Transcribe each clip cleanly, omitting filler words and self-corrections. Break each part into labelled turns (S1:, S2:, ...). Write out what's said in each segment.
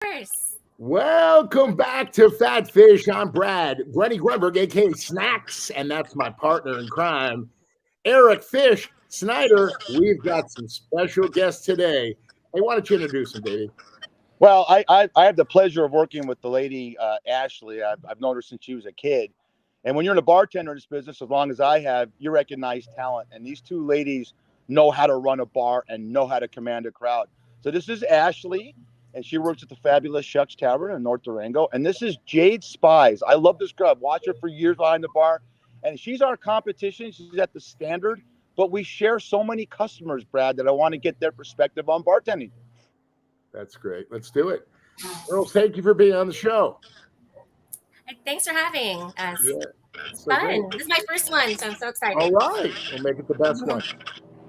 S1: course.
S2: Welcome back to Fat Fish. I'm Brad, Grunny Grunberg, aka Snacks, and that's my partner in crime, Eric Fish Snyder. We've got some special guests today. Hey, why don't you introduce them, baby?
S3: Well, I have the pleasure of working with the lady, Ashley. I've known her since she was a kid. And when you're in a bartender in this business, as long as I have, you recognize talent. And these two ladies know how to run a bar and know how to command a crowd. So this is Ashley, and she works at the Fabulous Shucks Tavern in North Durango. And this is Jade Spies. I love this girl. I've watched her for years behind the bar. And she's our competition. She's at the standard. But we share so many customers, Brad, that I want to get their perspective on bartending.
S2: That's great. Let's do it. Girls, thank you for being on the show.
S1: Thanks for having us.
S2: Yeah,
S1: It's
S2: so
S1: fun.
S2: great.
S1: This is my first one, so I'm so excited.
S2: All right. We'll make it the best one.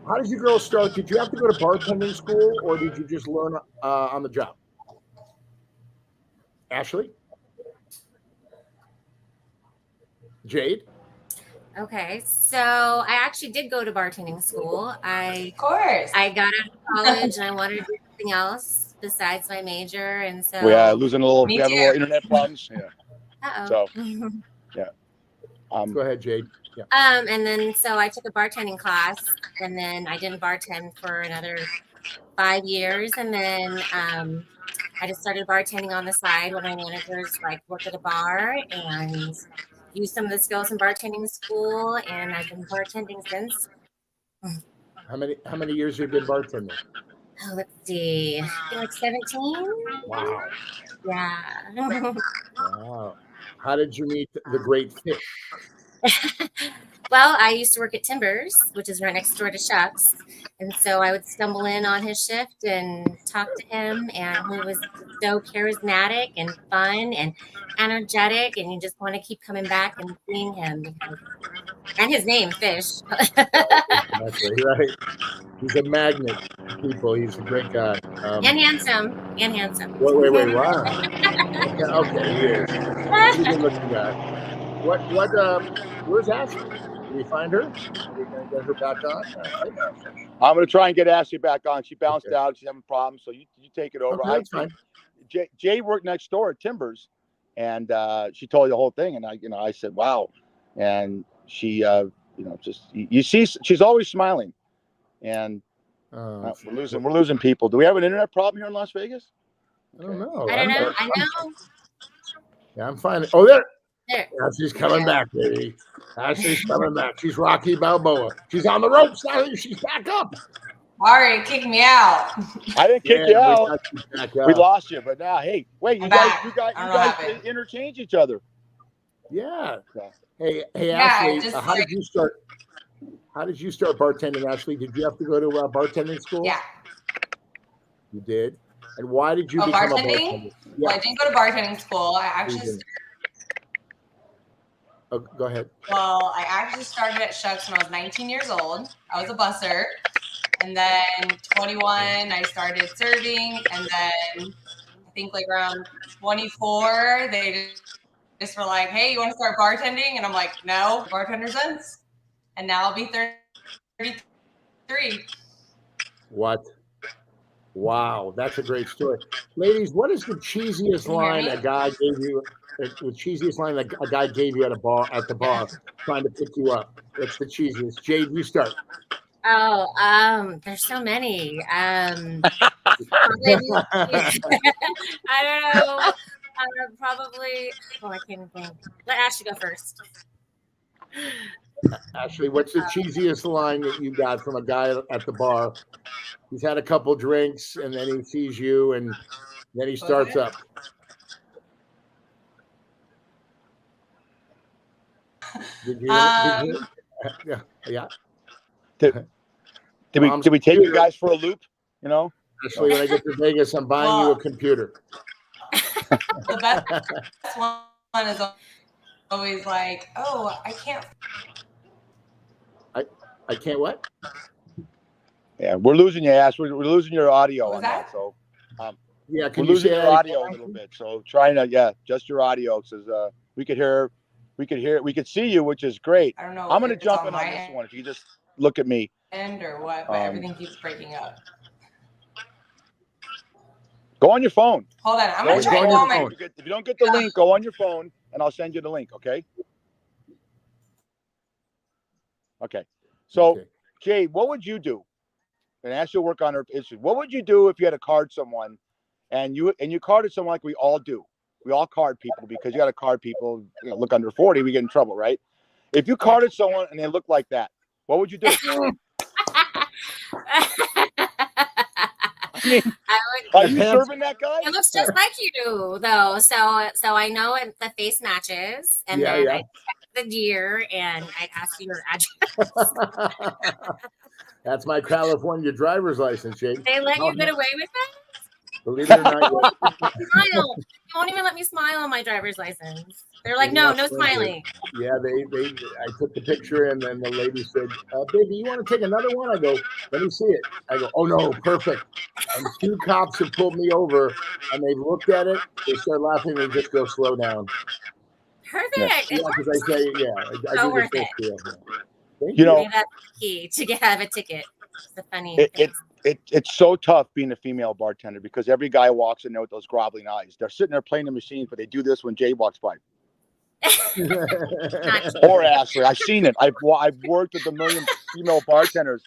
S2: How did you girls start? Did you have to go to bartending school or did you just learn on the job? Ashley? Jade?
S1: Okay, so I actually did go to bartending school.
S4: Of course.
S1: I got out of college and I wanted to do something else besides my major, and so
S3: We losing a little.
S4: Me
S3: We having a
S4: too.
S3: little internet problems. Yeah.
S1: uh-oh.
S3: So,
S2: Go ahead, Jade. Yeah.
S1: And then so I took a bartending class, and then I didn't bartend for another 5 years, and then I just started bartending on the side when my managers worked at a bar and used some of the skills from bartending school, and I've been bartending since.
S2: How many years have you been bartending?
S1: Oh, let's see, I think 17.
S2: Wow.
S1: Yeah.
S2: Wow. How did you meet the great Fish?
S1: Well, I used to work at Timbers, which is right next door to Shucks. And so I would stumble in on his shift and talk to him. And he was so charismatic and fun and energetic. And you just want to keep coming back and seeing him. And his name, Fish.
S2: Exactly, right. He's a magnet, people. He's a great guy.
S1: And handsome. And handsome.
S2: Wait, wow. Okay, he is. He's a good looking guy. Where's Ashley? Did we find her? Are we going to get her back on?
S3: I'm going to try and get Ashley back on. She bounced out. She's having problems. So you take it over.
S2: Okay, that's fine.
S3: Jay worked next door at Timbers, and she told you the whole thing. And I said, wow. And she, just you see, she's always smiling. And we're losing people. Do we have an internet problem here in Las Vegas?
S2: I don't know.
S1: I don't know. I know.
S2: Yeah, I'm fine. Oh, there.
S1: There.
S2: Ashley's coming back, baby. Ashley's coming back. She's Rocky Balboa. She's on the ropes now. She's back up.
S4: Ari kicked me out.
S3: I didn't kick you out. We
S2: up.
S3: lost you, but now, hey, wait, you
S4: I'm
S3: guys
S4: back. I don't know what happened.
S3: interchange each other.
S2: Yeah. Hey,
S4: Yeah,
S2: Ashley,
S4: just
S2: how did you start? How did you start bartending, Ashley? Did you have to go to bartending school?
S4: Yeah.
S2: You did. And why did you
S4: Oh,
S2: become a
S4: bartending?
S2: bartender?
S4: Well, I didn't go to bartending school.
S2: Go ahead.
S4: I actually started at Shucks when I was 19 years old. I was a busser. And then 21, I started serving. And then I think around 24, they just were like, hey, you want to start bartending? And I'm like, no, bartender since. And now I'll be 33.
S2: What? Wow, that's a great story. Ladies, what is the cheesiest line a guy gave you? The cheesiest line that a guy gave you at the bar trying to pick you up? What's the cheesiest? Jade, you start.
S1: Oh, there's so many. I don't know. Probably. Well, I can't think. Let Ashley go first.
S2: Ashley, what's the cheesiest line that you got from a guy at the bar? He's had a couple drinks and then he sees you and then he starts up. Did you? Yeah.
S3: Did we take you guys for a loop?
S2: Actually, when I get to Vegas, I'm buying you a computer.
S4: The best one is always like, oh, I can't.
S2: I can't what?
S3: Yeah, we're losing your ass. We're losing your audio
S4: What was
S3: on that.
S4: that?
S3: So
S2: Yeah,
S3: we're
S2: can you
S3: losing
S2: say
S3: your
S2: that
S3: audio a little bit. So trying to just your audio says we could see you, which is great.
S4: I don't know.
S3: I'm gonna
S4: if it's
S3: jump
S4: on
S3: in on
S4: my
S3: this one. If you just look at me.
S4: end or what, but everything keeps breaking up.
S3: Go on your phone.
S4: Hold on. I'm
S3: Go
S4: going to try
S2: on
S4: to
S2: your
S4: go on my.
S2: phone.
S3: If you don't get the link, go on your phone, and I'll send you the link. Okay. Okay. So,
S2: Okay.
S3: Jade, what would you do? And Ash will work on her issues. What would you do if you had to card someone, and you carded someone like we all do? We all card people because you got to card people. Look under 40, we get in trouble, right? If you carded someone and they look like that, what would you do? I mean, are you serving that guy?
S1: It looks just like you, though. So I know the face matches, and then I check the deer, and I ask you your address.
S2: That's my California driver's license, Jade.
S1: They let you get away with that?
S2: Believe it or not,
S1: Smile. You won't even let me smile on my driver's license. They're like, no smiling.
S2: Yeah, I took the picture, and then the lady said, baby, you want to take another one? I go, let me see it. I go, oh no, perfect. And 2 cops have pulled me over, and they looked at it, they start laughing, and they just go, slow down.
S1: Perfect.
S2: Yeah, because I say, I
S1: So
S2: do
S1: worth
S2: this
S1: it.
S2: Thank
S3: you know,
S1: maybe that's the key to have a ticket. It's the funny thing.
S3: It's so tough being a female bartender because every guy walks in there with those groveling eyes. They're sitting there playing the machines, but they do this when Jay walks by. Or Ashley. I've seen it. I've worked with a million female bartenders.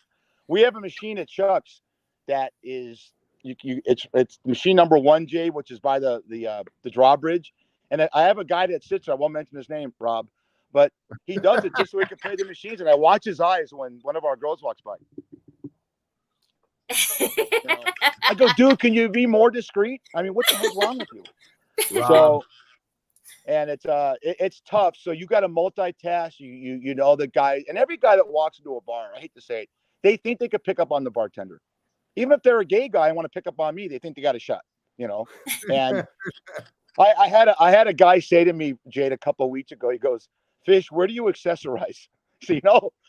S3: We have a machine at Chuck's that is it's machine number 1, Jay, which is by the drawbridge. And I have a guy that sits there. I won't mention his name, Rob, but he does it just so he can play the machines. And I watch his eyes when one of our girls walks by. I go, dude, can you be more discreet? I mean, what the hell's wrong with you?
S2: Wow.
S3: So, and it's tough. So you got to multitask. You know the guy, and every guy that walks into a bar, I hate to say it, they think they could pick up on the bartender. Even if they're a gay guy and want to pick up on me, they think they got a shot. And I had a guy say to me, Jade, a couple of weeks ago. He goes, "Fish, where do you accessorize?" So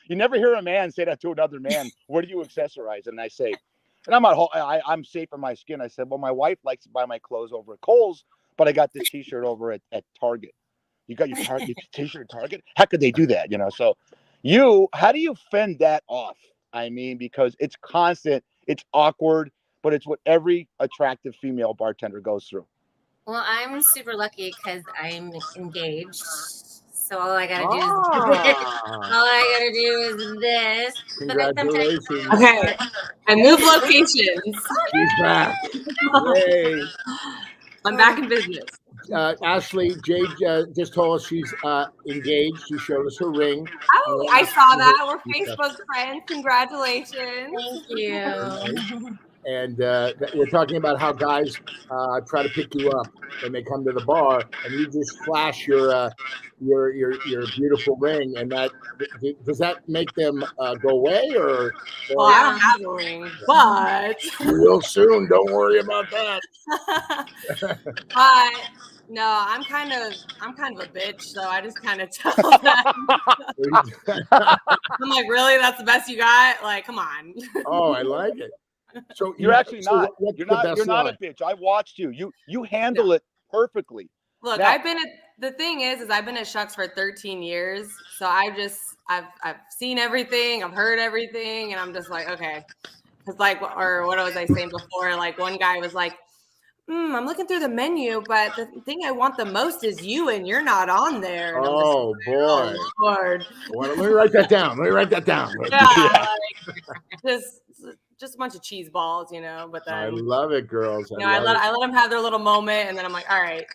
S3: you never hear a man say that to another man. Where do you accessorize? And I say, and I'm safe in my skin. I said, well, my wife likes to buy my clothes over at Kohl's, but I got this T-shirt over at Target. You got your T-shirt at Target? How could they do that? So how do you fend that off? I mean, because it's constant, it's awkward, but it's what every attractive female bartender goes through.
S1: Well, I'm super lucky because I'm engaged. So all I gotta do is this.
S2: Congratulations.
S4: Okay. I moved locations.
S2: She's back. Yay.
S4: I'm back in business.
S2: Ashley, Jade just told us she's engaged. She showed us her ring.
S4: Oh, I saw that. We're Facebook friends. Congratulations.
S1: Thank you.
S2: And we're talking about how guys try to pick you up when they come to the bar, and you just flash your beautiful ring, and does that make them go away or?
S4: Well, I don't have a ring, but
S2: you will soon. Don't worry about that.
S4: But no, I'm kind of a bitch, so I just kind of tell them. I'm like, really? That's the best you got? Like, come on.
S2: Oh, I like it. So
S3: you're actually not. You're not a bitch. I watched you. You handle it perfectly.
S4: Look,
S3: now,
S4: the thing is I've been at Shucks for 13 years. So I've seen everything, I've heard everything, and I'm just like, okay. Because or what was I saying before? Like one guy was like, I'm looking through the menu, but the thing I want the most is you, and you're not on there. And
S2: oh, boy.
S4: Oh, Lord.
S2: Well, let me write that down.
S4: Yeah, just a bunch of cheese balls, But then
S2: I love it, girls.
S4: I let them have their little moment, and then I'm like, all right.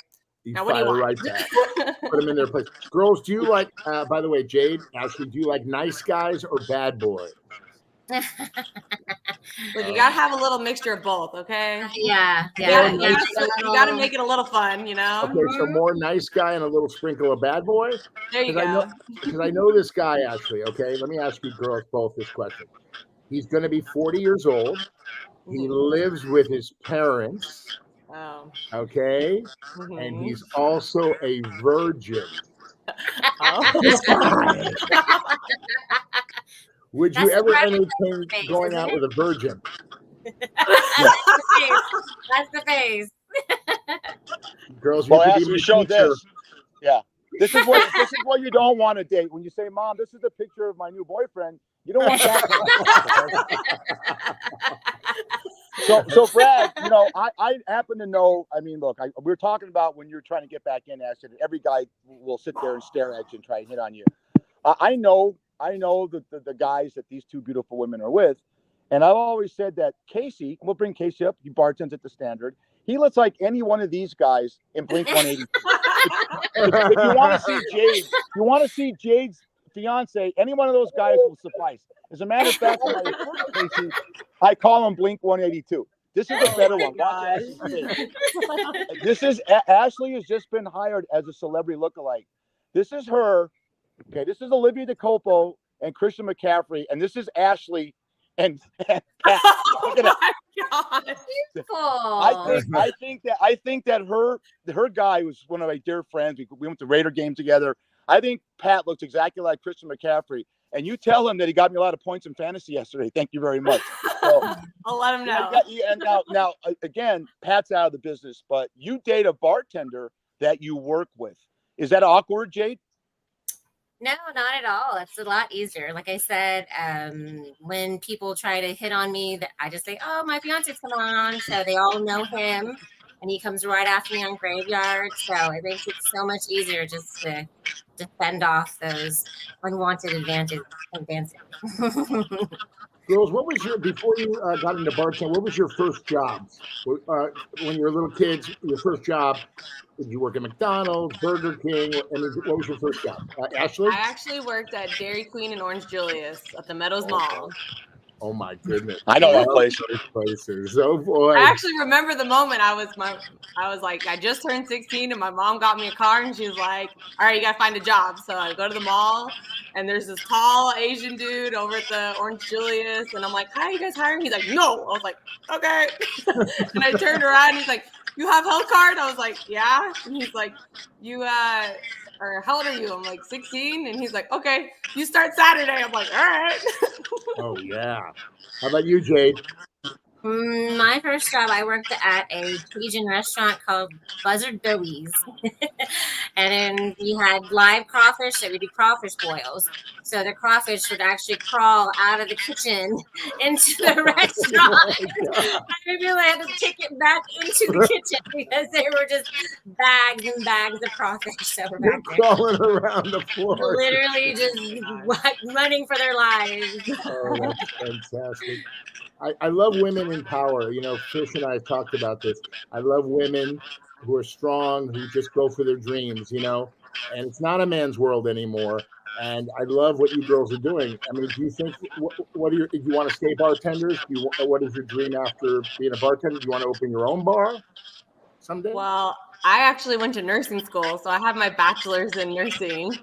S4: Now what do you want?
S2: Right back. Put them in their place. Girls, do you like? By the way, Jade, Ashley, do you like nice guys or bad boys?
S4: Look, you gotta have a little mixture of both, okay?
S1: Yeah.
S4: You gotta make it a little fun,
S2: Okay, so more nice guy and a little sprinkle of bad boy.
S4: There you go.
S2: Because I know this guy actually. Okay, let me ask you girls both this question. He's going to be 40 years old. He lives with his parents.
S4: Oh.
S2: Okay, and he's also a virgin. Would you ever entertain going out with a virgin?
S1: That's the face.
S2: Girls,
S3: we showed this. Yeah, this is what you don't want to date. When you say, "Mom, this is the picture of my new boyfriend," you don't want that. So Brad, I happen to know. I mean, look, we were talking about when you're trying to get back in. I said every guy will sit there and stare at you and try and hit on you. I know the guys that these two beautiful women are with, and I've always said that Casey. We'll bring Casey up. He bartends at the Standard. He looks like any one of these guys in Blink 182. If you want to see Jade's fiance, any one of those guys will suffice. As a matter of fact, when I refer to Casey, I call him Blink 182. This is a better one. Watch this is Ashley has just been hired as a celebrity lookalike. This is her. Okay, this is Olivia DeCopo and Christian McCaffrey, and this is Ashley and Pat. Look at that. I think that her guy was one of my dear friends. We went to Raider game together. I think Pat looks exactly like Christian McCaffrey. And you tell him that he got me a lot of points in fantasy yesterday. Thank you very much. So,
S4: I'll let him know.
S3: And now, again, Pat's out of the business, but you date a bartender that you work with. Is that awkward, Jade?
S1: No, not at all. It's a lot easier. Like I said, when people try to hit on me, I just say, "Oh, my fiance's coming on," so they all know him, and he comes right after me on Graveyard. So it makes it so much easier just to fend off those unwanted advances.
S2: Girls, what was before you got into bartending, what was your first job? When you were little kids, your first job, did you work at McDonald's, Burger King? What was your first job? Ashley?
S4: I actually worked at Dairy Queen in Orange Julius at the Meadows Mall.
S2: Oh my goodness!
S3: I know that place.
S2: Places. Oh boy!
S4: I actually remember the moment I was like, I just turned 16, and my mom got me a car, and she was like, "All right, you gotta find a job." So I go to the mall, and there's this tall Asian dude over at the Orange Julius, and I'm like, "Hi, you guys hiring?" He's like, "No." I was like, "Okay," and I turned around, and he's like, "You have health card?" I was like, "Yeah," and he's like, "You or how old are you?" I'm like 16, and he's like, "Okay, you start Saturday." I'm like, "All right."
S2: Oh yeah. How about you, Jade?
S1: My first job, I worked at a Cajun restaurant called Buzzard Billy's, and then we had live crawfish, so we do crawfish boils. So the crawfish would actually crawl out of the kitchen into the restaurant. I really had to take it back into the kitchen because they were just bags and bags of crawfish that were back there,
S2: crawling around the floor,
S1: literally just running for their lives.
S2: Oh, that's fantastic. I love women in power. Fish and I have talked about this. I love women who are strong, who just go for their dreams, and it's not a man's world anymore. And I love what you girls are doing. I mean, do you think, do you want to stay bartenders? What is your dream after being a bartender? Do you want to open your own bar someday?
S4: Well, I actually went to nursing school, so I have my bachelor's in nursing.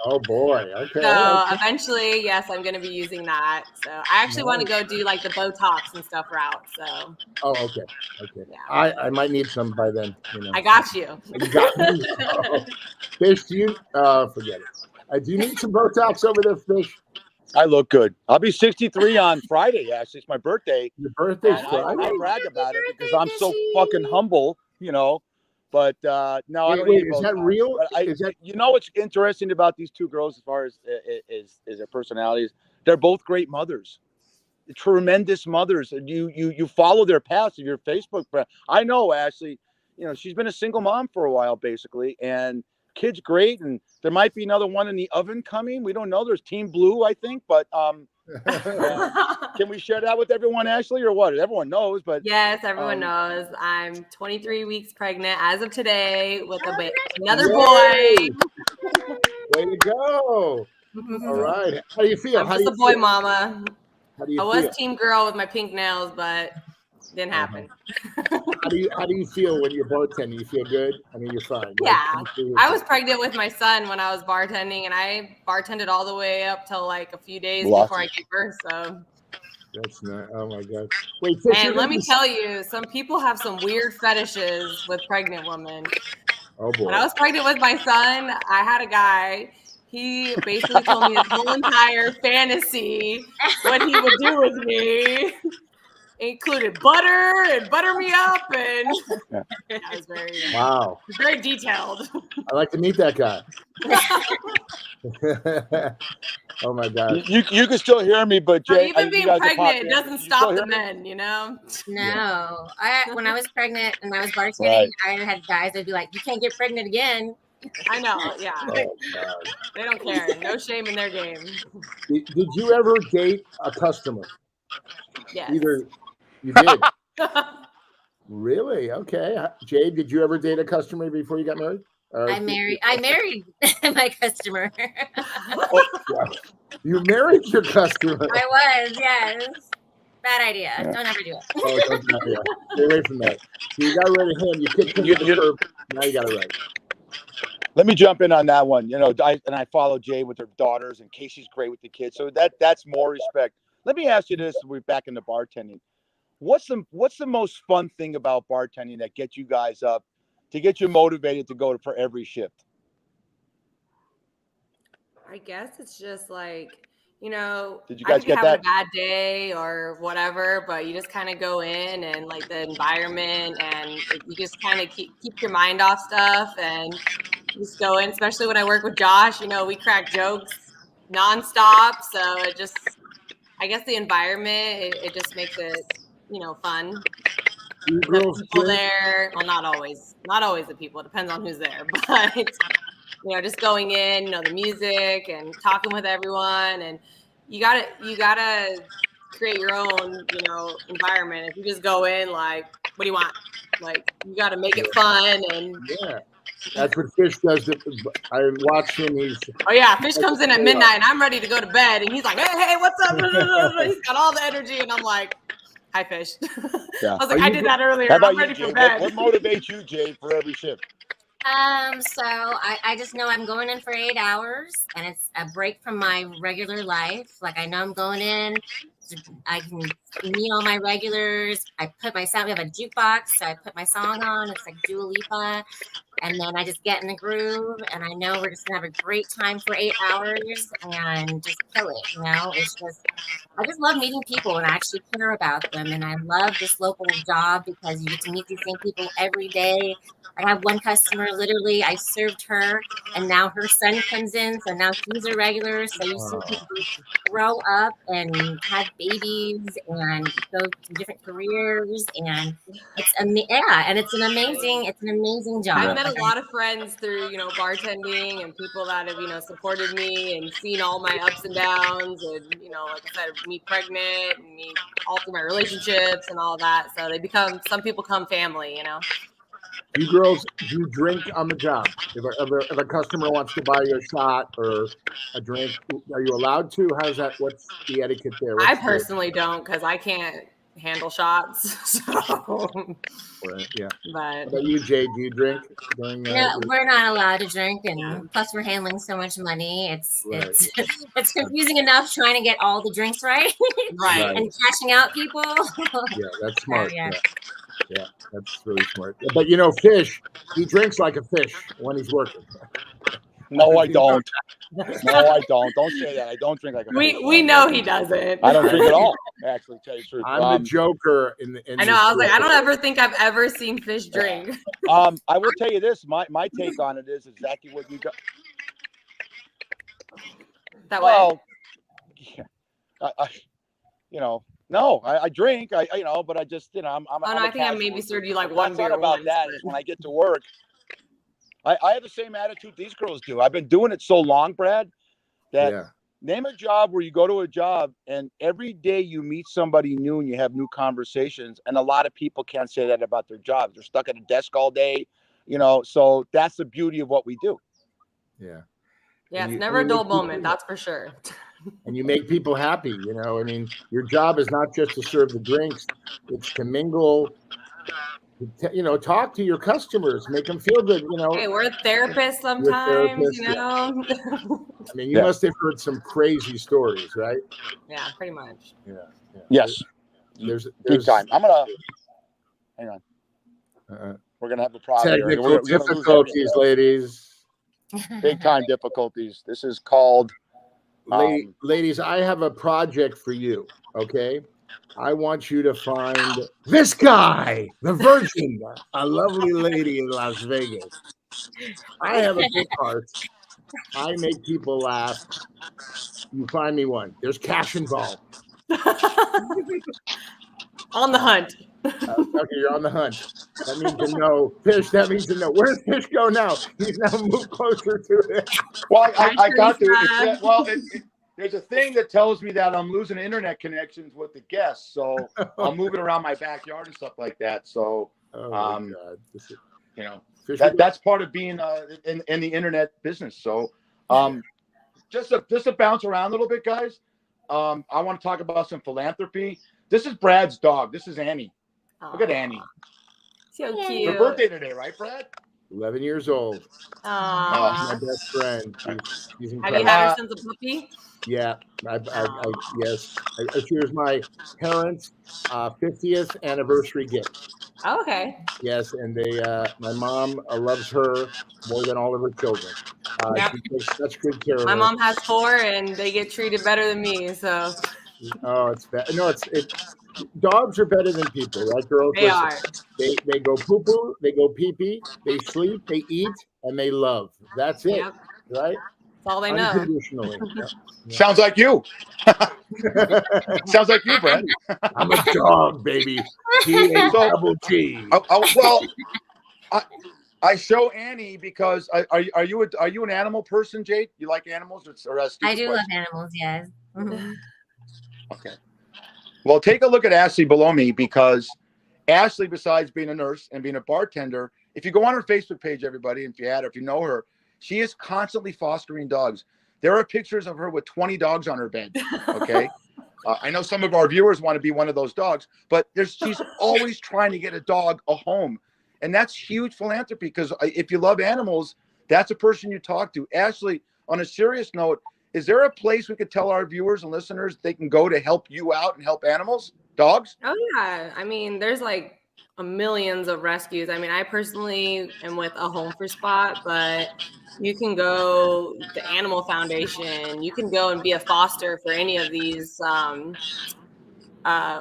S2: Oh boy. Okay.
S4: So eventually, yes, I'm going to be using that. So I actually want to go do like the Botox and stuff route. So.
S2: Oh, okay. Yeah. I might need some by then.
S4: I got you.
S2: You got me. Fish, do you? Forget it. Do you need some Botox over there, Fish?
S3: I look good. I'll be 63 on Friday. Actually, it's my birthday.
S2: Your birthday's Friday.
S3: I brag about it because I'm so fucking humble, But no, I don't need
S2: is that real?
S3: What's interesting about these two girls, as far as their personalities? They're both great mothers, tremendous mothers. And you follow their paths of your Facebook friend. I know Ashley. She's been a single mom for a while, basically, and kid's great. And there might be another one in the oven coming. We don't know. There's Team Blue, I think, but can we share that with everyone, Ashley, or what? Everyone knows, but
S4: yes, everyone knows. I'm 23 weeks pregnant as of today with another boy.
S2: Way to go! All right, how do you feel?
S4: I'm just a boy mama.
S2: How do you
S4: I was team girl with my pink nails, but didn't happen.
S2: How do you feel when you're bartending? You feel good? I mean, you're fine.
S4: Yeah, I was pregnant with my son when I was bartending, and I bartended all the way up till like a few days before I gave birth. So
S2: that's not. Oh my god! Wait,
S4: and let me tell you, some people have some weird fetishes with pregnant women.
S2: Oh boy!
S4: When I was pregnant with my son, I had a guy. He basically told me his whole entire fantasy, what he would do with me. Included butter and butter me up, and it was very
S2: wow,
S4: very detailed.
S2: I like to meet that guy. Oh my God.
S3: You can still hear me, but
S4: So
S3: Jay,
S4: even being pregnant
S3: in.
S4: doesn't
S3: You still
S4: stop
S3: hear
S4: the
S3: me?
S4: men, you know?
S1: No, when I was pregnant and I was bartending,
S3: Right.
S1: I had guys that'd be like, "You can't get pregnant again."
S4: I know, yeah.
S2: Oh God.
S4: They don't care. No shame in their game.
S2: Did you ever date a customer?
S4: Yes.
S2: Either you did. Really? Okay. Jade, did you ever date a customer before you got married?
S1: I married my customer.
S2: Oh, wow. You married your customer.
S1: I was, yes. Bad idea. Don't ever do it.
S2: Oh, yeah. Stay away from that. You got rid of him. You kicked him to the curb. Now you got it right.
S3: Let me jump in on that one. You know, I follow Jade with her daughters, and Casey's great with the kids. So that's more respect. Let me ask you this: we're back into bartending. What's the most fun thing about bartending that gets you guys up, to get you motivated to go for every shift?
S4: I guess it's just like, you know,
S3: Did you
S4: I
S3: guys
S4: could be
S3: get
S4: having
S3: that?
S4: a bad day or whatever, but you just kind of go in and like the environment, and you just kind of keep your mind off stuff and just go in. Especially when I work with Josh, you know, we crack jokes nonstop. So it just, I guess the environment, it just makes it, you know, fun.
S2: You
S4: The
S2: girls
S4: people
S2: drink?
S4: there, well, not always the people. It depends on who's there, but you know, just going in, you know, the music and talking with everyone, and you gotta create your own, you know, environment. If you just go in like, what do you want? Like, you gotta make it fun. And
S2: Yeah. That's what Fish does. I watch him.
S4: oh yeah, Fish comes in at midnight and I'm ready to go to bed, and he's like, hey, what's up? He's got all the energy, and I'm like, hi, Fish.
S3: Yeah.
S4: I was like, I did that earlier.
S3: How about
S4: I'm ready
S3: you,
S4: for
S3: Jade?
S4: bed.
S3: What motivates you, Jade, for every shift?
S1: So I just know I'm going in for 8 hours, and it's a break from my regular life. Like, I know I'm going in, I can meet all my regulars. I put my sound. We have a jukebox, so I put my song on. It's like Dua Lipa, and then I just get in the groove, and I know we're just gonna have a great time for 8 hours and just kill it. You know, it's just, I just love meeting people and I actually care about them. And I love this local job because you get to meet these same people every day. I have one customer, literally, I served her, and now her son comes in. So now she's a regular. So you see people grow up and have babies and go to different careers. And it's and it's an amazing job.
S4: I've met a lot of friends through, you know, bartending, and people that have, you know, supported me and seen all my ups and downs, and, you know, like I said, me pregnant and me alter my relationships and all that. So some people come family, you know.
S2: You girls, do you drink on the job? If a customer wants to buy you a shot or a drink, are you allowed to? How's that? What's the etiquette there?
S4: I personally don't, because I can't handle shots. So,
S2: Right, yeah.
S4: but
S2: How about you, Jade? Do you drink?
S1: No, we're not allowed to drink, and plus we're handling so much money. It's confusing enough trying to get all the drinks right,
S4: right.
S1: and cashing out people.
S2: Yeah, that's smart.
S1: Yeah.
S2: Yeah, that's really smart. But you know, Fish, he drinks like a fish when he's working.
S3: No, I don't. No, I don't. Don't say that. I don't drink like a fish.
S4: We know he doesn't.
S3: I don't drink at all. Actually, tell you the truth.
S2: I'm the joker in
S4: I know. I was like, I don't ever think I've ever seen Fish drink.
S3: I will tell you this. My take on it is exactly what you got.
S4: That way.
S3: Yeah, I you know, no, I drink. You know, but I just, you know, I'm.
S4: I think I maybe served you like one beer.
S3: Not about that. Is when I get to work, I have the same attitude these girls do. I've been doing it so long, Brad, that name a job where you go to a job and every day you meet somebody new and you have new conversations. And a lot of people can't say that about their jobs. They're stuck at a desk all day, you know. So that's the beauty of what we do.
S2: Yeah.
S4: Yeah, it's never a dull moment. That's for sure.
S2: And you make people happy, you know. I mean, your job is not just to serve the drinks; it's to mingle, you know, talk to your customers, make them feel good, you know.
S4: Hey, we're therapists sometimes, you know.
S2: Yeah. I mean, you must have heard some crazy stories, right?
S4: Yeah, pretty much.
S2: Yeah.
S3: Yes.
S2: There's
S3: time. I'm gonna hang on. We're gonna have a problem.
S2: Technical difficulties, ladies.
S3: Big time difficulties. This is called.
S2: Ladies, I have a project for you. Okay, I want you to find this guy, the Virgin, a lovely lady in Las Vegas. I have a big heart, I make people laugh. You find me one. There's cash involved.
S4: On the hunt.
S2: Okay, you're on the hunt. That means to know fish. That means to know where's fish go now. He's now moved closer to it.
S3: Well, I got to.
S4: Teresa.
S3: There's a thing that tells me that I'm losing internet connections with the guests, so I'm moving around my backyard and stuff like that. So,
S2: Oh my God.
S3: you know,
S2: Fish
S3: that's part of being in the internet business. So, just to bounce around a little bit, guys. I want to talk about some philanthropy. This is Brad's dog. This is Annie. Look at Annie.
S4: So
S1: Yay.
S4: cute.
S3: Her birthday today, right, Brad?
S2: 11 years old.
S4: Aww.
S2: My best friend. She's
S4: Have
S2: incredible.
S4: you had her since a puppy?
S2: Yeah, yes. She was my parents' 50th anniversary gift.
S4: Oh, okay.
S2: Yes, and my mom loves her more than all of her children.
S4: Yep.
S2: She takes such good care of
S4: My
S2: her.
S4: mom has 4, and they get treated better than me. So
S2: Oh, it's bad. No, dogs are better than people, right, girls?
S4: they
S2: Listen,
S4: are.
S2: they go poo poo, they go pee pee, they sleep, they eat, and they love. That's it,
S4: Yep.
S2: right?
S4: That's all they know.
S2: Unconditionally.
S3: Sounds like you. Sounds like you, Brad.
S2: I'm a dog, baby. Double G.
S3: Well, I show Annie because are you an animal person, Jade? You like animals? Or
S1: I do love animals, yes. Mm-hmm.
S3: Okay. Well, take a look at Ashley below me, because Ashley, besides being a nurse and being a bartender, if you go on her Facebook page, everybody, if you know her, she is constantly fostering dogs. There are pictures of her with 20 dogs on her bed. Okay. I know some of our viewers want to be one of those dogs, but she's always trying to get a dog a home. And that's huge philanthropy, because if you love animals, that's a person you talk to. Ashley, on a serious note, is there a place we could tell our viewers and listeners they can go to help you out and help animals, dogs?
S4: Oh yeah. I mean, there's like millions of rescues. I mean, I personally am with a Home for Spot, but you can go to Animal Foundation. You can go and be a foster for any of these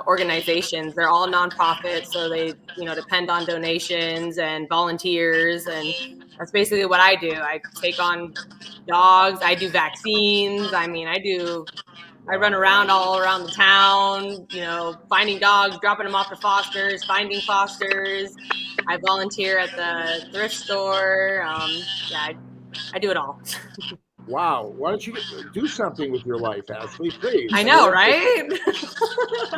S4: organizations. They're all nonprofits, so they depend on donations and volunteers, and that's basically what I do. I take on dogs. I do vaccines. I mean, I run around all around the town, finding dogs, dropping them off to fosters, finding fosters. I volunteer at the thrift store. Yeah, I do it all.
S2: Wow. Why don't you do something with your life, Ashley? Please.
S4: I know, right?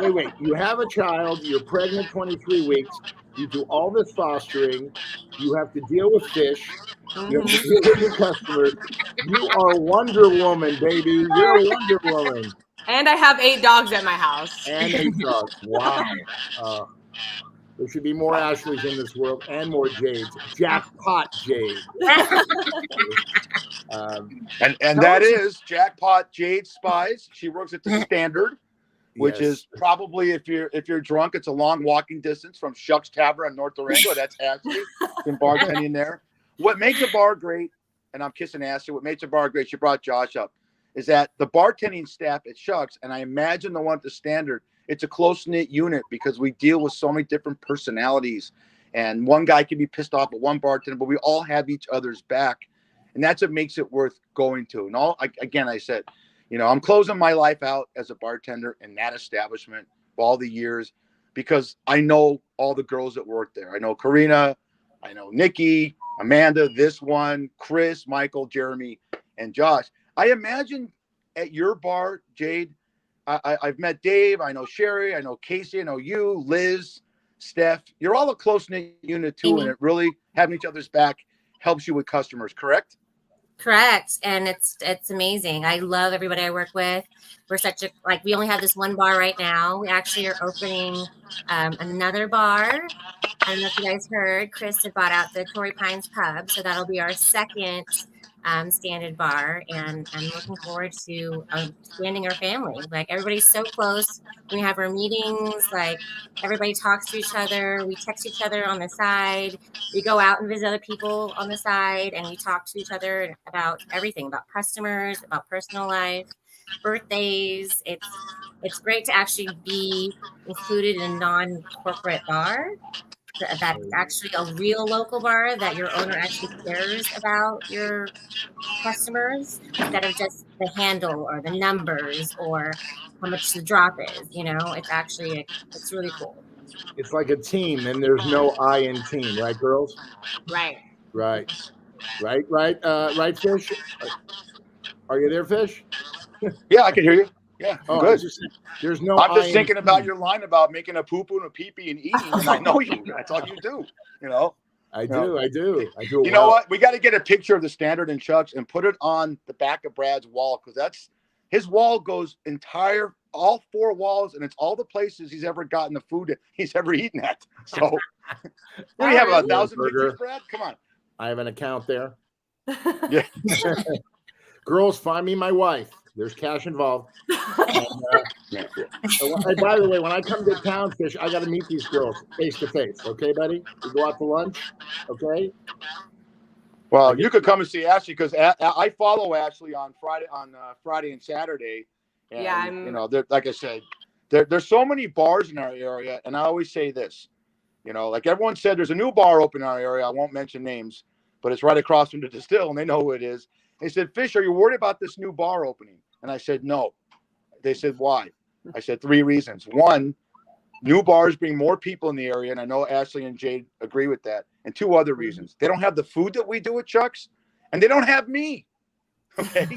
S2: Wait. You have a child. You're pregnant 23 weeks. You do all this fostering. You have to deal with fish. You have to deal with your customers. You are Wonder Woman, baby. You're Wonder Woman.
S4: And I have 8 dogs at my house.
S2: And 8 dogs. Wow. There should be more Ashleys in this world and more Jades. Jackpot Jade.
S3: And that is Jackpot Jade Spies. She works at the Standard, which is probably, if you're drunk, it's a long walking distance from Shucks Tavern in North Durango. That's Ashley. Been bartending there. What makes a bar great, and I'm kissing Ashley, what makes a bar great, she brought Josh up, is that the bartending staff at Shucks, and I imagine the one at the Standard, it's a close-knit unit, because we deal with so many different personalities, and one guy can be pissed off at one bartender, but we all have each other's back, and that's what makes it worth going to. And I said, I'm closing my life out as a bartender in that establishment for all the years, because I know all the girls that work there. I know Karina, I know Nikki, Amanda, this one, Chris, Michael, Jeremy, and Josh. I imagine at your bar, Jade, I've met Dave, I know Sherry, I know Casey, I know you, Liz, Steph. You're all a close-knit unit too, and it really having each other's back helps you with customers, correct?
S1: Correct. And it's amazing. I love everybody I work with. We're we only have this one bar right now. We actually are opening another bar. I don't know if you guys heard, Chris had bought out the Torrey Pines Pub, so that'll be our second standard bar, and I'm looking forward to expanding our family. Like, everybody's so close. We have our meetings, like, everybody talks to each other. We text each other on the side. We go out and visit other people on the side, and we talk to each other about everything, about customers, about personal life, birthdays. It's great to actually be included in a non-corporate bar. that's actually a real local bar, that your owner actually cares about your customers instead of just the handle or the numbers or how much the drop is. It's really cool.
S2: It's like a team, and there's no I in team, right, girls?
S1: Right.
S2: Right. Right, Fish? Are you there, Fish?
S3: Yeah, I can hear you. Yeah, I'm good.
S2: There's no
S3: I'm just
S2: I in
S3: thinking about
S2: team.
S3: your line about making a poo-poo and a pee-pee and eating, and I know you. That's all you do, you know?
S2: I do.
S3: You know what? We got to get a picture of the standard in Chuck's and put it on the back of Brad's wall, because that's his wall goes all 4 walls, and it's all the places he's ever gotten the food that he's ever eaten at. So we have 1,000 pictures, Brad. Come on.
S2: I have an account there.
S3: Yeah.
S2: Girls, find me my wife. There's cash involved. And by the way, when I come to town, Fish, I got to meet these girls face to face. Okay, buddy? We go out to lunch. Okay.
S3: Well, you could come and see Ashley, because I follow Ashley on Friday and Saturday. And, yeah, like I said, there's so many bars in our area, and I always say this, like everyone said, there's a new bar open in our area. I won't mention names, but it's right across from the Distill, and they know who it is. They said, Fish, are you worried about this new bar opening? And I said, no. They said, why? I said, 3 reasons. 1, new bars bring more people in the area, and I know Ashley and Jade agree with that. And 2 other reasons. They don't have the food that we do at Chuck's, and they don't have me. Okay?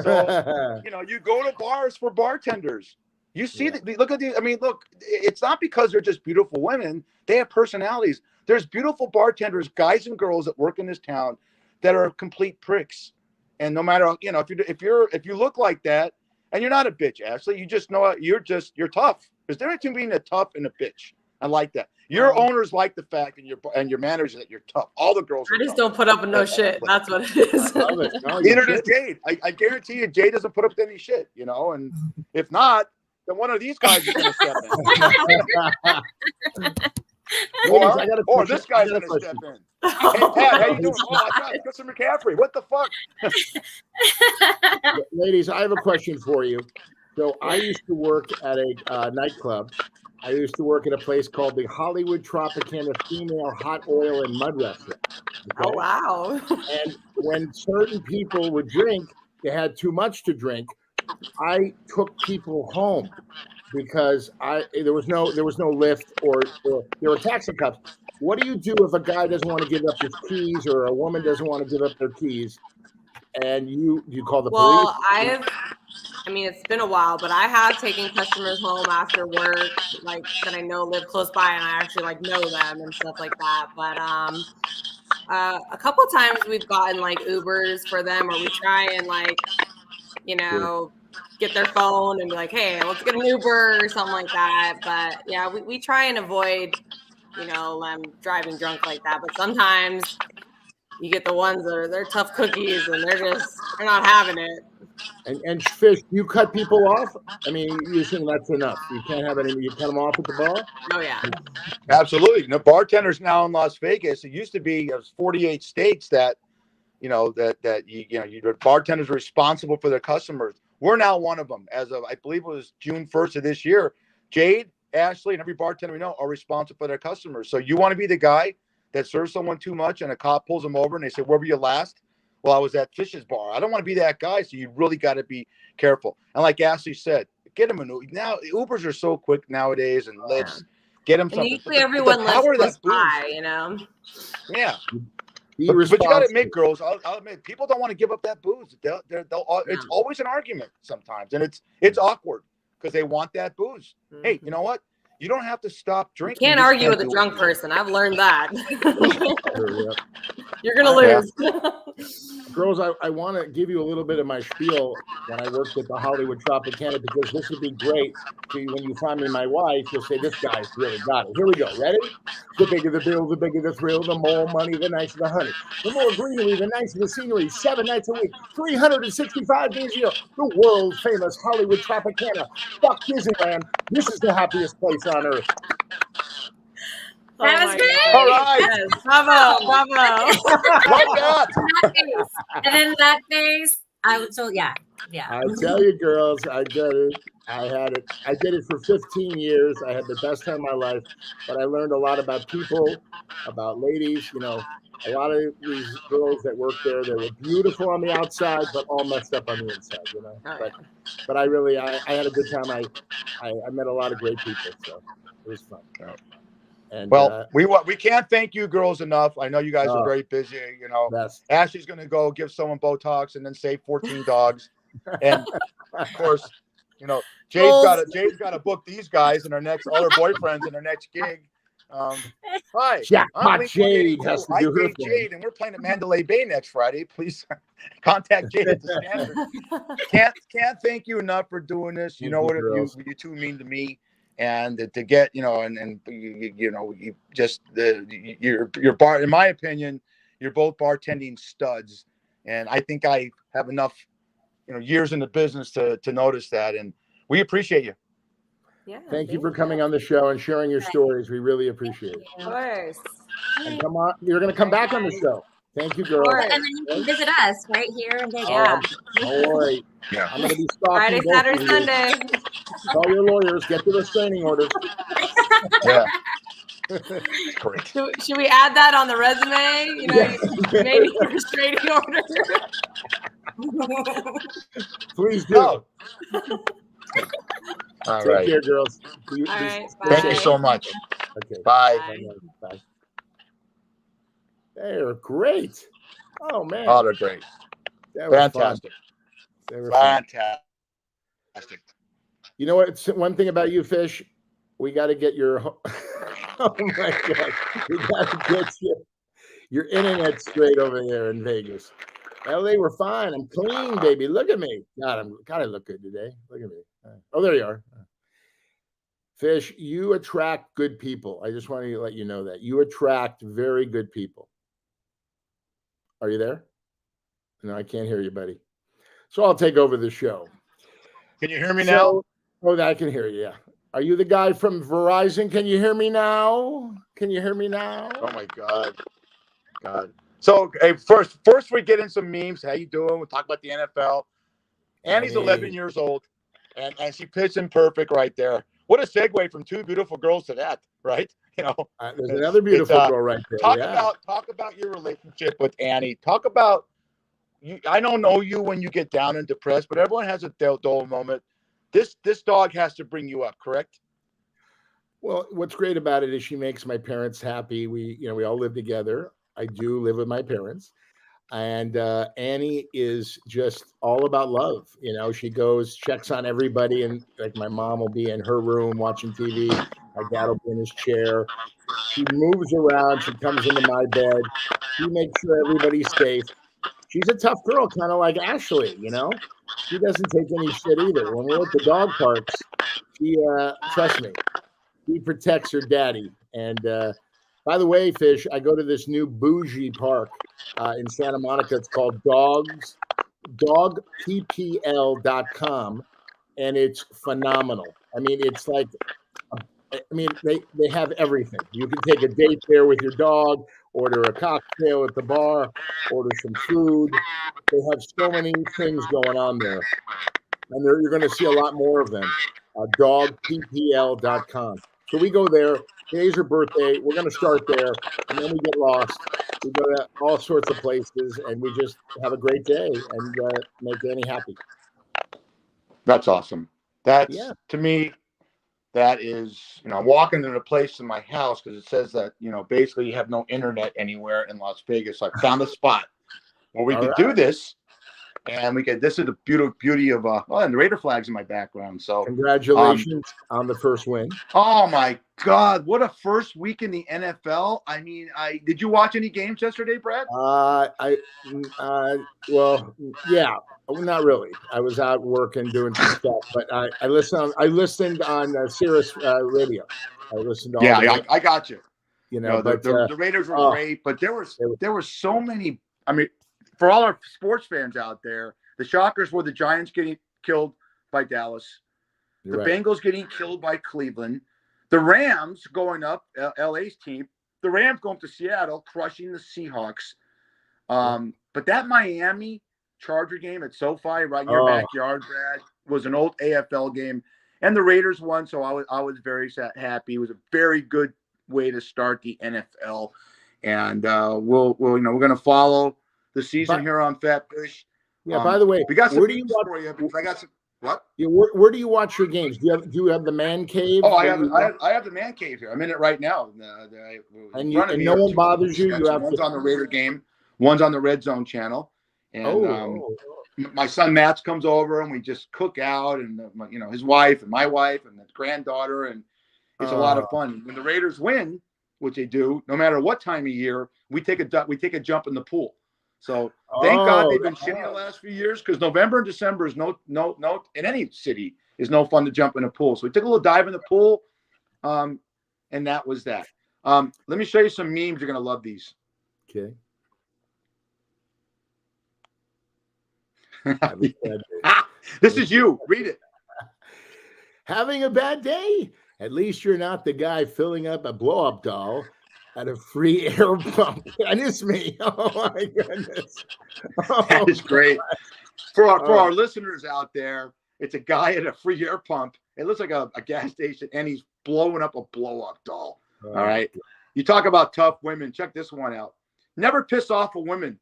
S3: So, you go to bars for bartenders. You see, look at these. I mean, look, it's not because they're just beautiful women. They have personalities. There's beautiful bartenders, guys and girls that work in this town that are complete pricks. And no matter, if you look like that, and you're not a bitch, Ashley, you just know you're tough. There's difference between being a tough and a bitch. I like that. Your owners like the fact, and your managers, that you're tough. All the girls.
S5: I just don't put up with no shit. That's what it is.
S3: Neither does Jade. I guarantee you, Jade doesn't put up with any shit. And if not, then one of these guys is going to step in. Or this guy's going to step in. Hey, Pat, how you doing? Oh, my God, Christian McCaffrey. What the fuck?
S2: Ladies, I have a question for you. So I used to work at a nightclub. I used to work at a place called the Hollywood Tropicana Female Hot Oil and Mud Restaurant. Okay?
S5: Oh, wow.
S2: And when certain people would drink, they had too much to drink. I took people home because there was no lift or there were taxi cabs. What do you do if a guy doesn't want to give up his keys, or a woman doesn't want to give up their keys, and you call the police?
S5: Well, it's been a while, but I have taken customers home after work, like that I know live close by, and I actually know them and stuff like that. But a couple times we've gotten Ubers for them, or we try and get their phone and be like, hey, let's get an Uber or something like that. But yeah, we try and avoid them driving drunk like that. But sometimes you get the ones that they're tough cookies and they're not having it.
S2: And Fish, you cut people off? I mean, you think that's enough? You can't have any. You cut them off at the bar?
S5: Oh yeah,
S3: absolutely. Bartenders now in Las Vegas. It used to be 48 states that bartenders are responsible for their customers. We're now one of them. As of, I believe it was June 1st of this year, Jade, Ashley, and every bartender we know are responsible for their customers. So you want to be the guy that serves someone too much and a cop pulls them over and they say, where were you last? Well, I was at Fish's bar. I don't want to be that guy. So you really got to be careful. And like Ashley said, get them an Uber. Now, Ubers are so quick nowadays, and let's get them something.
S5: Usually everyone lives close by,
S3: Yeah. But you got to admit, girls, I'll admit, people don't want to give up that booze. It's always an argument sometimes, and it's awkward because they want that booze. Mm-hmm. Hey, you know what? You don't have to stop drinking.
S5: You can't argue with a drunk person. I've learned that. You're going to lose.
S2: Girls, I want to give you a little bit of my spiel when I worked at the Hollywood Tropicana, because this would be great. See, when you find me my wife, you'll say, this guy's really got it. Here we go. Ready? The bigger the bill, the bigger the thrill, the more money, the nicer the honey. The more greenery, the nicer the scenery. 7 nights a week, 365 days a year. The world-famous Hollywood Tropicana. Fuck Disneyland. This is the happiest place on earth.
S1: That was great.
S3: All right.
S5: Yes. Bravo.
S1: And then that face, yeah.
S2: I tell you, girls, I get it. I did it for 15 years. I had the best time of my life, but I learned a lot about people, about ladies. You know, a lot of these girls that worked there, they were beautiful on the outside, but all messed up on the inside. You know,
S5: Oh,
S2: but I had a good time. I met a lot of great people, so it was fun. And
S3: well, we can't thank you girls enough. I know you guys are very busy. You know,
S2: best.
S3: Ashley's going to go give someone Botox and then save 14 dogs, and of course, you know, Jade's got to book these guys and all her boyfriends in her next gig. Hi, I'm
S2: Jade has to
S3: I
S2: do her
S3: date
S2: thing.
S3: Jade, and we're playing at Mandalay Bay next Friday. Please contact Jade at the Standard. Can't thank you enough for doing this. You know what you two mean to me, and to get you just your bar. In my opinion, you're both bartending studs, and I think I have enough years in the business to notice that, and we appreciate you.
S5: Yeah.
S2: Thank you for coming on the show and sharing your stories. We really appreciate it.
S5: Of course.
S2: And come on, you're going to come back on the show. Thank you, girls.
S1: And then you can visit us right here in Vegas.
S5: Yeah.
S2: Don't worry.
S3: Yeah.
S2: I'm going to be stalking
S5: Friday,
S2: both
S5: Saturday,
S2: of you.
S5: Sunday.
S2: Call your lawyers. Get the restraining orders.
S3: Yeah. Great.
S5: Should we add that on the resume? You know, maybe restraining order.
S2: Please do.
S3: No. All
S2: Take
S3: right.
S2: care, girls.
S5: All right.
S3: Thank you so much.
S2: Okay.
S3: Bye.
S2: Bye. They're great. Oh man.
S3: Oh, they're great. Fantastic.
S2: They were
S3: fantastic.
S2: You know what? It's one thing about you, Fish. We got to get your. Oh my God! We got to get your internet straight over there in Vegas. Well, they were fine. I'm clean, baby. Look at me. God, I look good today. Look at me. Oh, there you are. Fish, you attract good people. I just wanted to let you know that you attract very good people. Are you there? No, I can't hear you, buddy. So I'll take over the show.
S3: Can you hear me now?
S2: Oh, I can hear you. Yeah. Are you the guy from Verizon? Can you hear me now? Can you hear me now?
S3: Oh my God. So, hey, first we get in some memes. How you doing? We'll talk about the NFL. Annie's 11 years old, and she pitched in perfect right there. What a segue from two beautiful girls to that, right? You know,
S2: there's another beautiful girl right there.
S3: Talk about your relationship with Annie. Talk about you. I don't know you when you get down and depressed, but everyone has a dull moment. This dog has to bring you up, correct?
S2: Well, what's great about it is she makes my parents happy. We all live together. I do live with my parents. And Annie is just all about love. You know, she goes, checks on everybody. And like my mom will be in her room watching TV. My dad will be in his chair. She moves around. She comes into my bed. She makes sure everybody's safe. She's a tough girl, kind of like Ashley, you know. She doesn't take any shit either. When we're at the dog parks, she, trust me, she protects her daddy. And by the way, Fish, I go to this new bougie park in Santa Monica. It's called dogppl.com, and it's phenomenal. I mean, it's like, they have everything. You can take a date there with your dog, order a cocktail at the bar, order some food. They have so many things going on there. And you're going to see a lot more of them. Dogppl.com. So we go there. Today's her birthday. We're going to start there, and then we get lost. We go to all sorts of places, and we just have a great day and make Annie happy.
S3: That's awesome. To me, that is, I'm walking into a place in my house because it says that, basically you have no internet anywhere in Las Vegas. So I found a spot where we could do this. And this is the beauty of, and the Raider flag's in my background. So
S2: congratulations on the first win.
S3: Oh my God. What a first week in the NFL. I mean, did you watch any games yesterday, Brad?
S2: Well, yeah, not really. I was out working, doing some stuff, but I listened on Sirius radio. I listened to all
S3: I got you.
S2: But
S3: the Raiders were great, but there were so many. I mean, for all our sports fans out there, the shockers were the Giants getting killed by Dallas, the Bengals getting killed by Cleveland, the Rams going up, LA's team, the Rams going to Seattle, crushing the Seahawks. But that Miami Charger game at SoFi, right in your backyard, Brad, was an old AFL game. and the Raiders won, so I was very happy. It was a very good way to start the NFL, and we're going to follow the season here on Fat Fish.
S2: Yeah. By the way,
S3: we got some
S2: where do you
S3: for you because I got some. What?
S2: Yeah, where do you watch your games? Do you have the man cave?
S3: Oh, I have the man cave here. I'm in it right now.
S2: And no one bothers you.
S3: One's on the Raider game. One's on the Red Zone channel. And my son Matt comes over and we just cook out, and his wife and my wife and the granddaughter, and it's a lot of fun. When the Raiders win, which they do, no matter what time of year, we take a jump in the pool. So thank God they've been shitty the last few years, because November and December is no in any city is no fun to jump in a pool. So we took a little dive in the pool, and that was that. Let me show you some memes. You're gonna love these.
S2: Okay.
S3: This is you. Read it.
S2: Having a bad day? At least you're not the guy filling up a blow-up doll at a free air pump. That is me. Oh my goodness.
S3: That is great. For our listeners out there, it's a guy at a free air pump. It looks like a gas station, and he's blowing up a blow-up doll. All right. You talk about tough women. Check this one out. Never piss off a woman.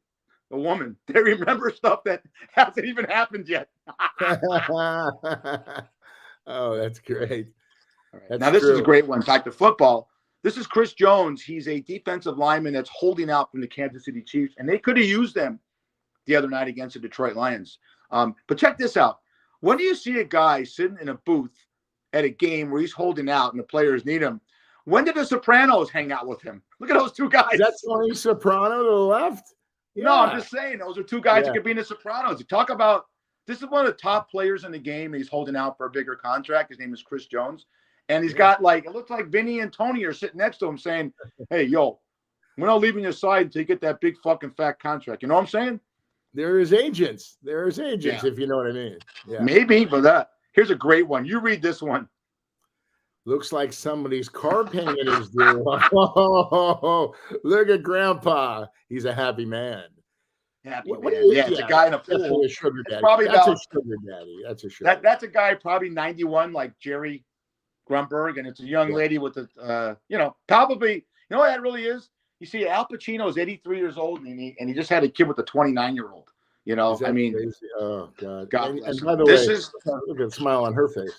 S3: They remember stuff that hasn't even happened yet.
S2: Oh, that's great.
S3: That's now, this is a great one. Back to football. This is Chris Jones. He's a defensive lineman that's holding out from the Kansas City Chiefs, and they could have used them the other night against the Detroit Lions. But check this out. When do you see a guy sitting in a booth at a game where he's holding out and the players need him? When did the Sopranos hang out with him? Look at those two guys.
S2: That's Tony Soprano to the left?
S3: Yeah. No, I'm just saying those are two guys that could be in the Sopranos. You talk about, this is one of the top players in the game. He's holding out for a bigger contract. His name is Chris Jones. And he's got it looks like Vinny and Tony are sitting next to him saying, hey, yo, we're not leaving your side until you get that big fucking fat contract. You know what I'm saying?
S2: There is agents, if you know what I mean. Yeah.
S3: Maybe, but here's a great one. You read this one.
S2: Looks like somebody's car payment is due. Oh, look at Grandpa. He's a happy man.
S3: Happy man. It's a guy in a pool.
S2: A sugar daddy.
S3: That's
S2: a sugar daddy. That's a sugar.
S3: That's a guy probably 91, like Jerry Grunberg, and it's a young lady with probably, what that really is? You see, Al Pacino is 83 years old, and he just had a kid with a 29-year-old. I mean, crazy? Oh God.
S2: And by the way, look at the smile on her face.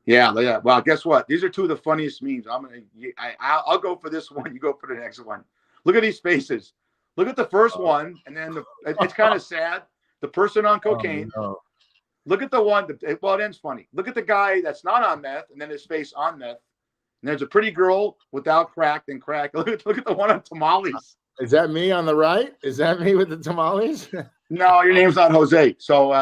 S3: Yeah. Well, guess what? These are two of the funniest memes. I'll go for this one. You go for the next one. Look at these faces. Look at the first one, and then it's kind of sad. The person on cocaine. Oh, no. Look at the one. It ends funny. Look at the guy that's not on meth, and then his face on meth. And there's a pretty girl without crack and crack. Look at the one on tamales.
S2: Is that me on the right? Is that me with the tamales?
S3: No, your name's not Jose. So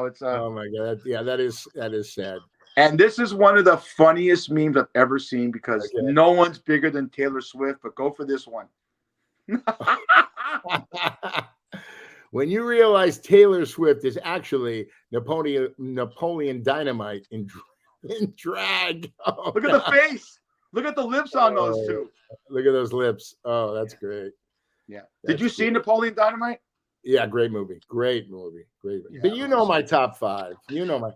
S3: it's.
S2: Oh my God! Yeah, that is sad.
S3: And this is one of the funniest memes I've ever seen, because no one's bigger than Taylor Swift. But go for this one.
S2: When you realize Taylor Swift is actually Napoleon Dynamite in drag. Oh,
S3: look at the face. Look at the lips on those two.
S2: Look at those lips. Oh, that's great.
S3: Yeah. Did you see Napoleon Dynamite?
S2: Yeah, great movie. Yeah, but you know my top 5. You know my.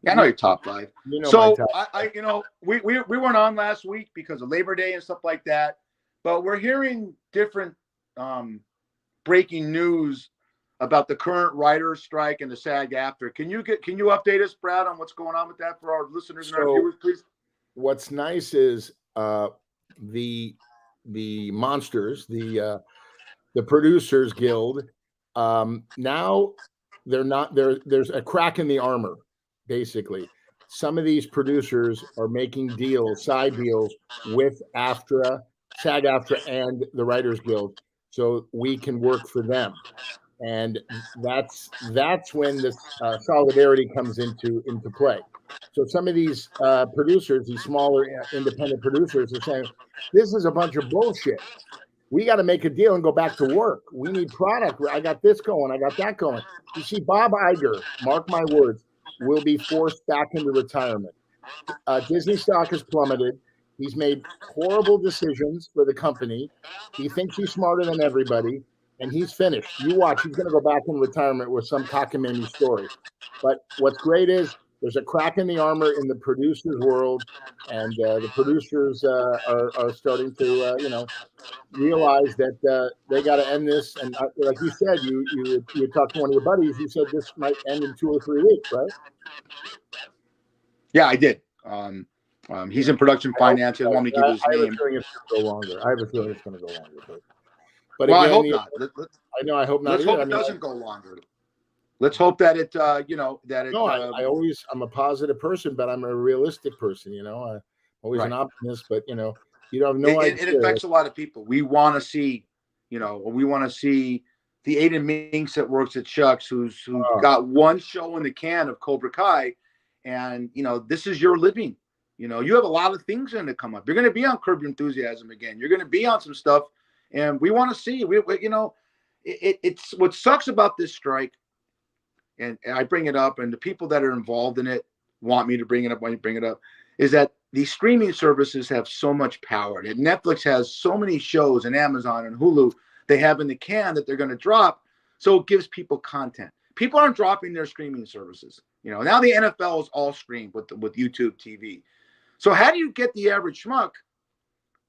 S3: Yeah, I know your top 5.
S2: You know
S3: so
S2: my top.
S3: we weren't on last week because of Labor Day and stuff like that, but we're hearing different breaking news about the current writers' strike and the SAG-AFTRA. Can you update us, Brad, on what's going on with that for our listeners and our viewers, please? What's
S2: nice is the monsters, the Producers Guild. Now there's a crack in the armor. Basically, some of these producers are making side deals with AFTRA, SAG-AFTRA, and the Writers Guild, so we can work for them. And that's when this solidarity comes into play. So some of these producers, these smaller independent producers, are saying, this is a bunch of bullshit. We got to make a deal and go back to work. We need product. I got this going. I got that going. You see, Bob Iger, mark my words, will be forced back into retirement. Disney stock has plummeted. He's made horrible decisions for the company. He thinks he's smarter than everybody, and he's finished. You watch. He's going to go back in retirement with some cockamamie story. But what's great is there's a crack in the armor in the producers' world, and the producers are starting to realize that they got to end this. And like you said, you talked to one of your buddies. You said this might end in 2 or 3 weeks, right?
S3: Yeah, I did. He's in production finance. He doesn't want me to give his name.
S2: I have a feeling it's going to go longer. I have a feeling it's going to go longer. But
S3: well,
S2: again,
S3: I hope not.
S2: I know. I hope not.
S3: Let's
S2: either.
S3: hope it doesn't go longer. Let's hope that it, that it.
S2: No, I'm a positive person, but I'm a realistic person. I'm always an optimist, but you have no idea.
S3: It affects a lot of people. We want to see, the Aiden Minks that works at Shucks, who's got one show in the can of Cobra Kai, and this is your living. You have a lot of things going to come up. You're going to be on Curb Your Enthusiasm again. You're going to be on some stuff, and we want to see. It's what sucks about this strike. And I bring it up, and the people that are involved in it want me to bring it up when you bring it up, is that these streaming services have so much power. And Netflix has so many shows, and Amazon and Hulu they have in the can that they're going to drop, so it gives people content. People aren't dropping their streaming services. Now the NFL is all streamed with YouTube TV. So how do you get the average schmuck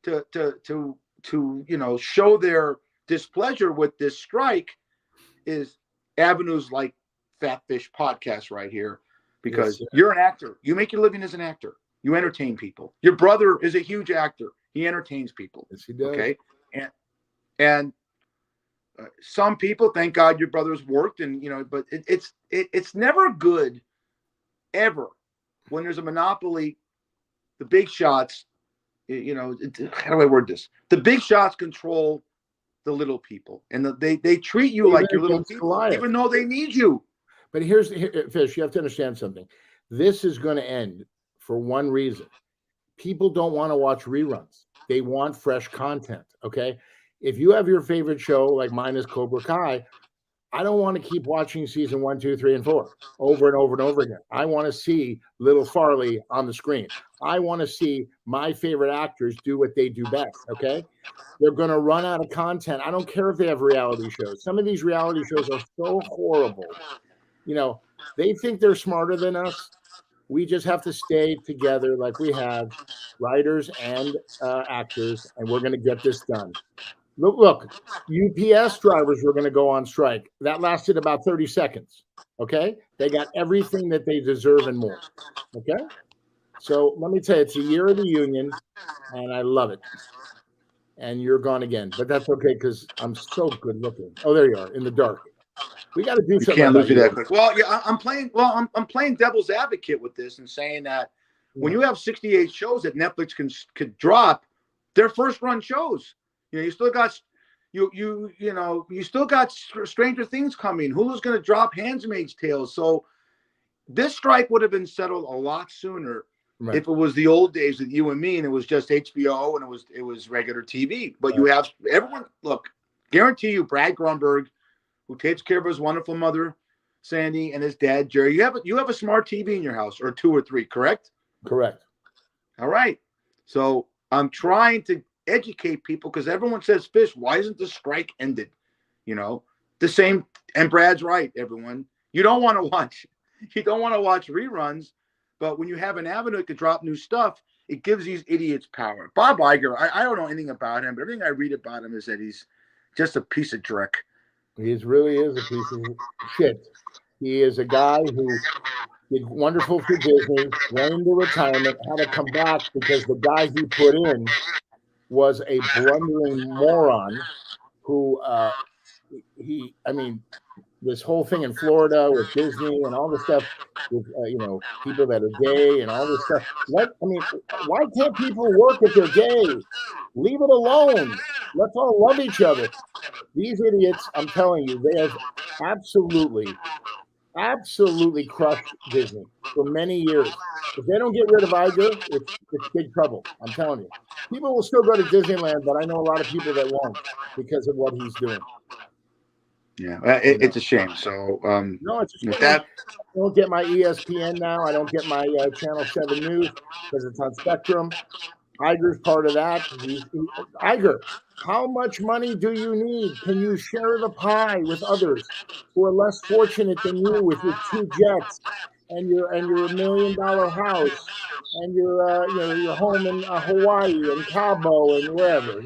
S3: to show their displeasure with this strike? Is avenues like Fat Fish podcast right here, because you're an actor. You make your living as an actor. You entertain people. Your brother is a huge actor. He entertains people.
S2: Yes, he does.
S3: Okay, and some people, thank God, your brother's worked, and but it's never good, ever, when there's a monopoly. The big shots, how do I word this? The big shots control the little people, and they treat you like your little people, even though they need you.
S2: But Fish, you have to understand something. This is going to end for one reason. People don't want to watch reruns. They want fresh content, okay? If you have your favorite show, like mine is Cobra Kai, I don't want to keep watching season 1, 2, 3, and 4 over and over and over again. I want to see Little Farley on the screen. I want to see my favorite actors do what they do best, okay? They're going to run out of content. I don't care if they have reality shows. Some of these reality shows are so horrible. They think they're smarter than us. We just have to stay together like we have, writers and actors, and we're going to get this done. Look, UPS drivers were going to go on strike. That lasted about 30 seconds, okay? They got everything that they deserve and more, okay? So let me tell you, it's a year of the union, and I love it. And you're gone again, but that's okay because I'm so good looking. Oh, there you are, in the dark. We got to do something.
S3: You can't lose you that quick. Well, yeah, I'm playing. Well, I'm playing devil's advocate with this and saying that when you have 68 shows that Netflix could drop, their first run shows. You still got you still got Stranger Things coming. Hulu's going to drop Handmaid's Tale. So this strike would have been settled a lot sooner if it was the old days with you and me, and it was just HBO and it was regular TV. But you have everyone. Look, guarantee you, Brad Grunberg, who takes care of his wonderful mother, Sandy, and his dad, Jerry. You have a smart TV in your house, or 2 or 3, correct?
S2: Correct.
S3: All right. So I'm trying to educate people because everyone says, Fish, why isn't the strike ended? The same. And Brad's right, everyone. You don't want to watch reruns, but when you have an avenue to drop new stuff, it gives these idiots power. Bob Iger, I don't know anything about him, but everything I read about him is that he's just a piece of dreck.
S2: He really is a piece of shit. He is a guy who did wonderful for Disney, went into retirement, had to come back because the guy he put in was a blundering moron who this whole thing in Florida with Disney and all this stuff with people that are gay and all this stuff. Why can't people work if they're gay? Leave it alone. Let's all love each other. These idiots, I'm telling you, they have absolutely crushed Disney for many years. If they don't get rid of Iger, it's big trouble. I'm telling you. People will still go to Disneyland, but I know a lot of people that won't because of what he's doing.
S3: Yeah, it's a shame. So
S2: no, it's a shame. I don't get my ESPN now. I don't get my Channel 7 News because it's on Spectrum. Iger's part of that. Iger, how much money do you need? Can you share the pie with others who are less fortunate than you with your 2 jets? and your $1 million house and your home in Hawaii and Cabo and wherever,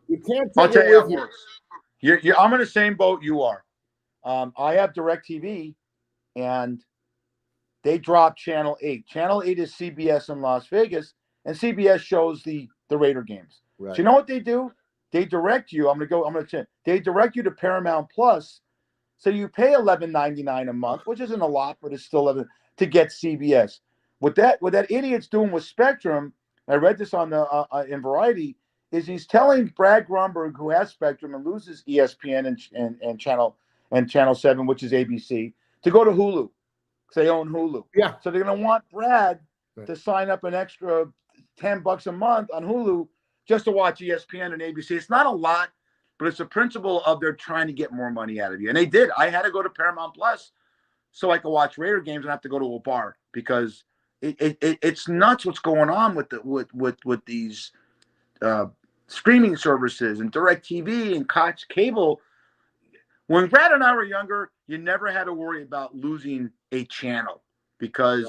S2: you can't
S3: I'll
S2: take
S3: tell
S2: it
S3: you how
S2: with
S3: it
S2: you.
S3: works. I'm in the same boat you are. I have DirecTV, and they drop Channel 8. Channel 8 is CBS in Las Vegas, and CBS shows the Raider games.
S2: Right.
S3: So you know what they do? They direct you. They direct you to Paramount Plus. So you pay $11.99 a month, which isn't a lot, but it's still $11 to get CBS. What that idiot's doing with Spectrum, I read this on the in Variety, is he's telling Brad Grunberg, who has Spectrum and loses ESPN and Channel 7, which is ABC, to go to Hulu because they own Hulu.
S2: Yeah.
S3: So they're going to want Brad to sign up an extra $10 a month on Hulu just to watch ESPN and ABC. It's not a lot, but it's a principle of they're trying to get more money out of you. And they did. I had to go to Paramount Plus so I could watch Raider games and have to go to a bar because it's nuts what's going on with these streaming services and DirecTV and Cox Cable. When Brad and I were younger, you never had to worry about losing a channel because,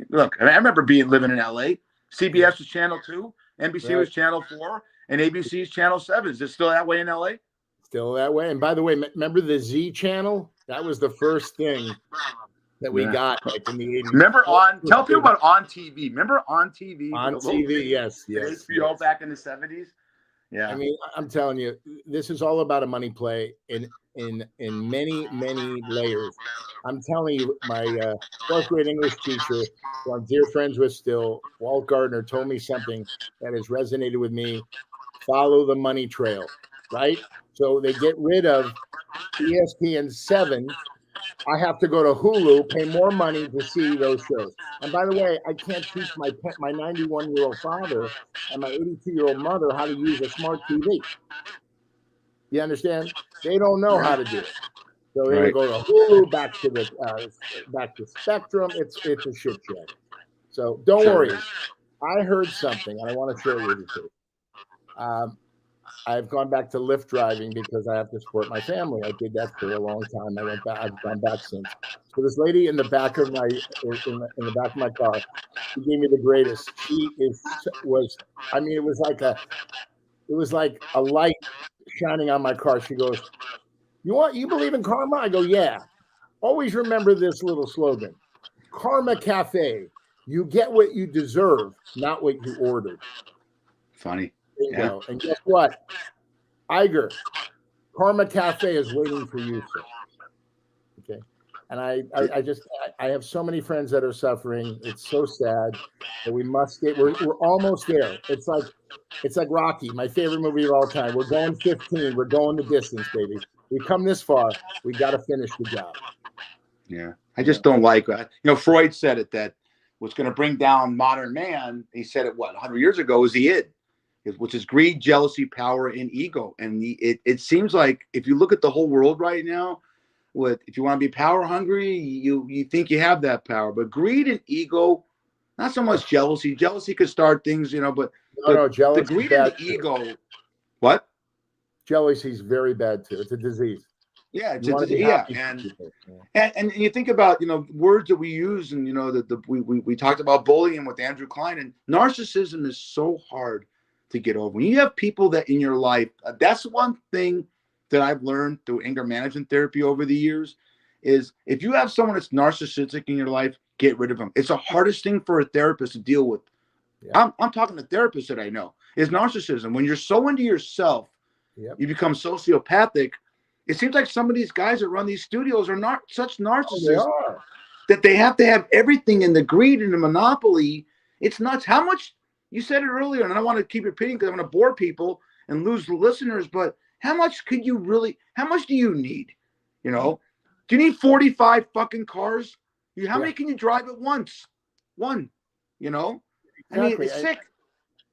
S3: look, I remember living in LA. CBS was Channel 2, NBC was Channel 4, and ABC is Channel 7. Is it still that way in LA?
S2: Still that way. And by the way, remember the Z channel? That was the first thing that we got in the 80s.
S3: Remember tell people about On TV. Remember On TV?
S2: On TV, yes.
S3: HBO back in the 70s. Yeah.
S2: I mean, I'm telling you, this is all about a money play in many, many layers. I'm telling you, my fourth grade English teacher, who I'm dear friends with still, Walt Gardner, told me something that has resonated with me. Follow the money trail, right? So they get rid of ESPN 7. I have to go to Hulu, pay more money to see those shows. And by the way, I can't teach my 91-year-old father and my 82-year-old mother how to use a smart TV. You understand? They don't know how to do it. So they go to Hulu, back to Spectrum. It's a shit show. So don't worry. I heard something, and I want to share it with you too. I've gone back to Lyft driving because I have to support my family. I did that for a long time. I've gone back since. So this lady in the back of my in the back of my car, she gave me the greatest. It was like a light shining on my car. She goes, "You believe in karma?" I go, "Yeah." Always remember this little slogan: Karma Cafe. You get what you deserve, not what you ordered.
S3: Funny.
S2: There you go. And guess what? Iger, Karma Cafe is waiting for you, sir. Okay. And I have so many friends that are suffering. It's so sad, but we must get. We're almost there. It's like Rocky, my favorite movie of all time. We're going 15. We're going the distance, baby. We come this far. We got to finish the job.
S3: Yeah, I just don't like. Freud said it that what's going to bring down modern man. He said it 100 years ago is the id. Which is greed, jealousy, power, and ego. And it seems like if you look at the whole world right now, if you want to be power hungry, you think you have that power. But greed and ego, not so much jealousy. Jealousy could start things, but
S2: jealousy.
S3: The greed and the ego. What?
S2: Jealousy is very bad too. It's a disease.
S3: Yeah, it's a disease. Yeah, and you think about words that we use, and we talked about bullying with Andrew Klein, and narcissism is so hard to get over. When you have people that in your life, that's one thing that I've learned through anger management therapy over the years is if you have someone that's narcissistic in your life, get rid of them. It's the hardest thing for a therapist to deal with. Yeah. I'm talking to therapists that I know is narcissism. When you're so into yourself, you become sociopathic. It seems like some of these guys that run these studios are not such narcissists that they have to have everything in the greed and the monopoly. It's nuts. How much? You said it earlier, and I don't want to keep repeating because I'm going to bore people and lose the listeners, but how much do you need? Do you need 45 fucking cars? How many can you drive at once? One, Exactly. I mean, it's sick.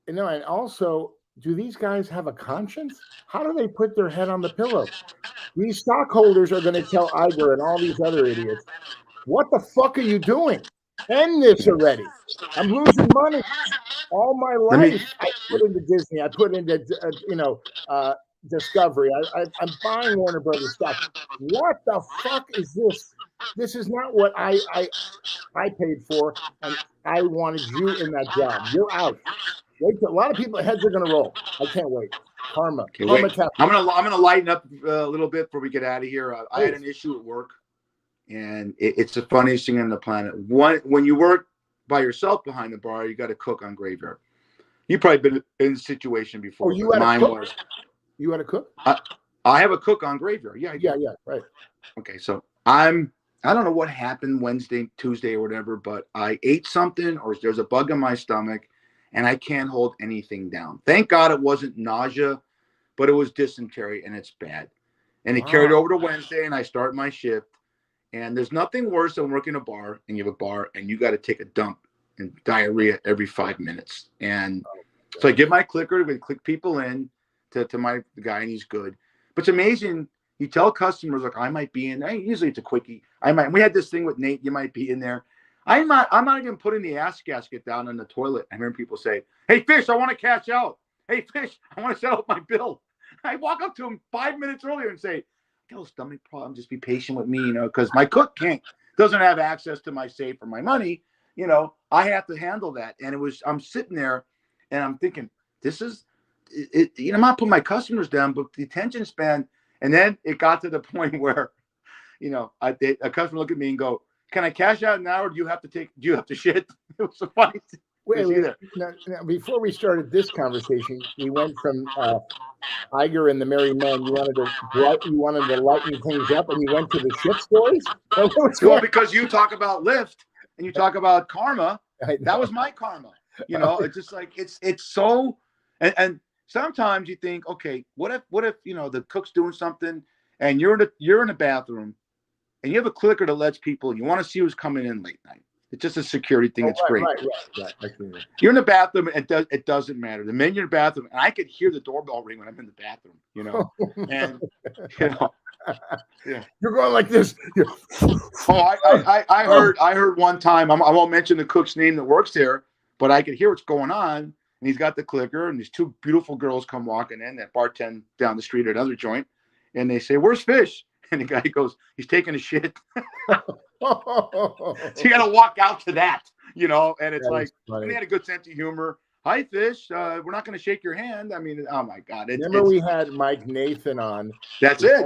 S2: And also, do these guys have a conscience? How do they put their head on the pillow? These stockholders are going to tell Iger and all these other idiots, what the fuck are you doing? End this already. I'm losing money. All my life, I put into Disney. I put into, Discovery. I'm buying Warner Brothers stock. What the fuck is this? this is not what I paid for, and I wanted you in that job. You're out. Wait, a lot of people heads are going to roll. I can't wait. Karma.
S3: Okay,
S2: Karma
S3: wait.
S2: test.
S3: I'm gonna lighten up a little bit before we get out of here. I had an issue at work, and it's the funniest thing on the planet. When you work by yourself behind the bar, you got to cook on graveyard. You've probably been in a situation before.
S2: Oh, you had
S3: mine
S2: a cook?
S3: was.
S2: You had a cook?
S3: I have a cook on graveyard. Yeah.
S2: Yeah, right.
S3: Okay, so I don't know what happened Wednesday, Tuesday, or whatever, but I ate something or there's a bug in my stomach, and I can't hold anything down. Thank God it wasn't nausea, but it was dysentery, and it's bad. And it carried over to Wednesday, and I start my shift. And there's nothing worse than working a bar, and you have a bar, and you got to take a dump and diarrhea every 5 minutes. And so I get my clicker to click people in to my guy, and he's good. But it's amazing. You tell customers, like, I might be in. Usually it's a quickie. We had this thing with Nate. You might be in there. I'm not even putting the ass gasket down on the toilet. I hear people say, "Hey, Fish, I want to cash out. Hey, Fish, I want to settle up my bill." I walk up to him 5 minutes earlier and say, "I got a stomach problem. Just be patient with me, because my cook doesn't have access to my safe or my money. I have to handle that." And I'm sitting there, and I'm thinking, this is it. I'm not putting my customers down, but the attention span. And then it got to the point where, a customer look at me and go, "Can I cash out now, or do you have to shit?" It was a funny thing.
S2: Wait. Now, before we started this conversation, we went from Iger and the Merry Men. You wanted to lighten things up, and you went to the shit stories.
S3: Well, because you talk about Lyft and you talk about karma, that was my karma. It's just like it's so, and sometimes you think, okay, what if the cook's doing something, and you're in a bathroom, and you have a clicker that lets people, and you want to see who's coming in late night. It's just a security thing. It's great.
S2: Right.
S3: You're in the bathroom, and it doesn't matter. The minute you're in the bathroom, and I could hear the doorbell ring when I'm in the bathroom, and yeah.
S2: You're going like this.
S3: I heard one time. I won't mention the cook's name that works there, but I could hear what's going on, and he's got the clicker, and these two beautiful girls come walking in that bartend down the street at another joint, and they say, "Where's Fish?" And the guy goes, "He's taking a shit." So you got to walk out to that, and it's like, they had a good sense of humor. "Hi, Fish. We're not going to shake your hand." I mean, oh my God.
S2: Remember we had Mike Nathan on.
S3: That's it.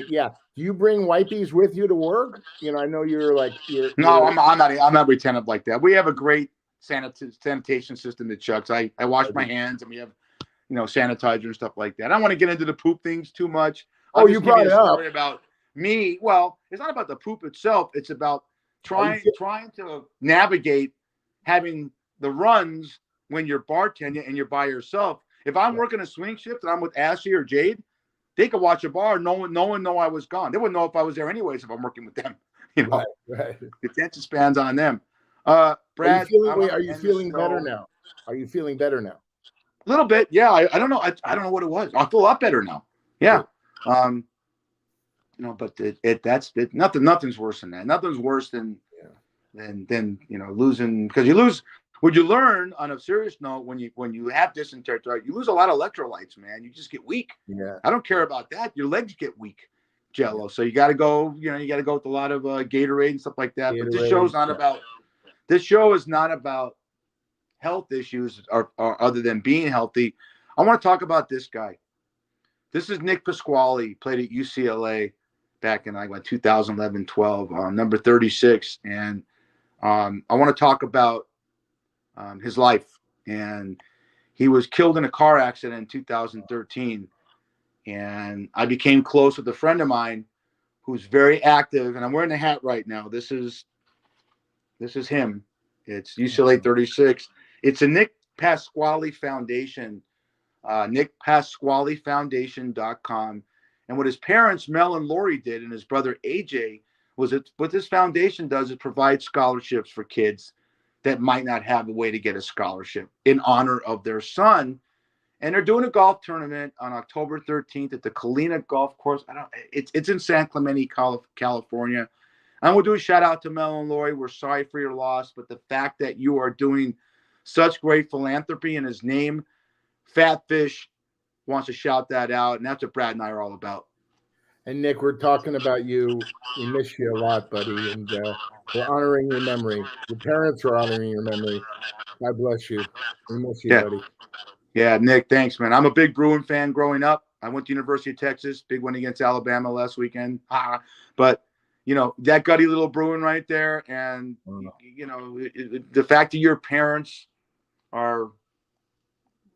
S2: Yeah. Do you bring wipies with you to work? I know you're like,
S3: no, I'm not retentive like that. We have a great sanitation system at Chuck's. I wash my hands, and we have, sanitizer and stuff like that. I don't want to get into the poop things too much.
S2: You brought it up.
S3: About me. Well, it's not about the poop itself. It's about trying to navigate having the runs when you're bartending and you're by yourself. If I'm working a swing shift and I'm with Ashley or Jade, they could watch a bar. No one know I was gone. They wouldn't know if I was there anyways if I'm working with them.
S2: Right.
S3: The attention span's on them. Brad,
S2: are you feeling better now? Are you feeling better now?
S3: A little bit, yeah. I don't know. I don't know what it was. I feel a lot better now. Yeah. But nothing's worse than that. Nothing's worse than losing, because you lose. What you learn, on a serious note, when you have dysentery, you lose a lot of electrolytes, man. You just get weak. Yeah. I don't care about that. Your legs get weak, Jello. So you got to go. You got to go with a lot of Gatorade and stuff like that. But this show is not about. This show is not about health issues or other than being healthy. I want to talk about this guy. This is Nick Pasquale. Played at UCLA back in 2011-12, number 36. And I want to talk about his life. And he was killed in a car accident in 2013. And I became close with a friend of mine who's very active. And I'm wearing the hat right now. This is him. It's UCLA 36. It's a Nick Pasquale Foundation, nickpasqualefoundation.com. And what his parents, Mel and Lori, did, and his brother AJ, was what this foundation does is provide scholarships for kids that might not have a way to get a scholarship in honor of their son. And they're doing a golf tournament on October 13th at the Colina Golf Course. It's in San Clemente, California. And we'll do a shout out to Mel and Lori. We're sorry for your loss, but the fact that you are doing such great philanthropy in his name, Fat Fish wants to shout that out, and that's what Brad and I are all about.
S2: And Nick, we're talking about you. We miss you a lot, buddy, and we're honoring your memory. Your parents are honoring your memory. God bless you. We miss you,
S3: Yeah.
S2: buddy.
S3: Yeah, Nick, thanks, man. I'm a big Bruin fan growing up. I went to University of Texas, big win against Alabama last weekend. But, you know, that gutty little Bruin right there. And, you know, the fact that your parents are,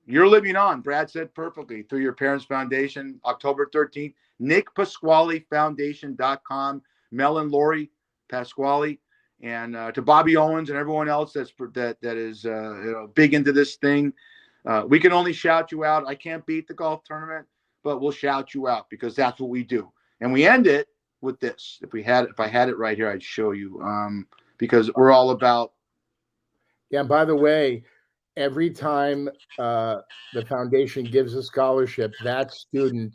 S3: you're living on, Brad said perfectly, through your parents' foundation, October 13th, NickPasqualeFoundation.com, Mel and Lori Pasquale. And to Bobby Owens and everyone else that is you know, big into this thing. We can only shout you out. I can't beat the golf tournament, but we'll shout you out because that's what we do. And we end it with this. If I had it right here, I'd show you. Because we're all about.
S2: Yeah. And by the way, every time the foundation gives a scholarship, that student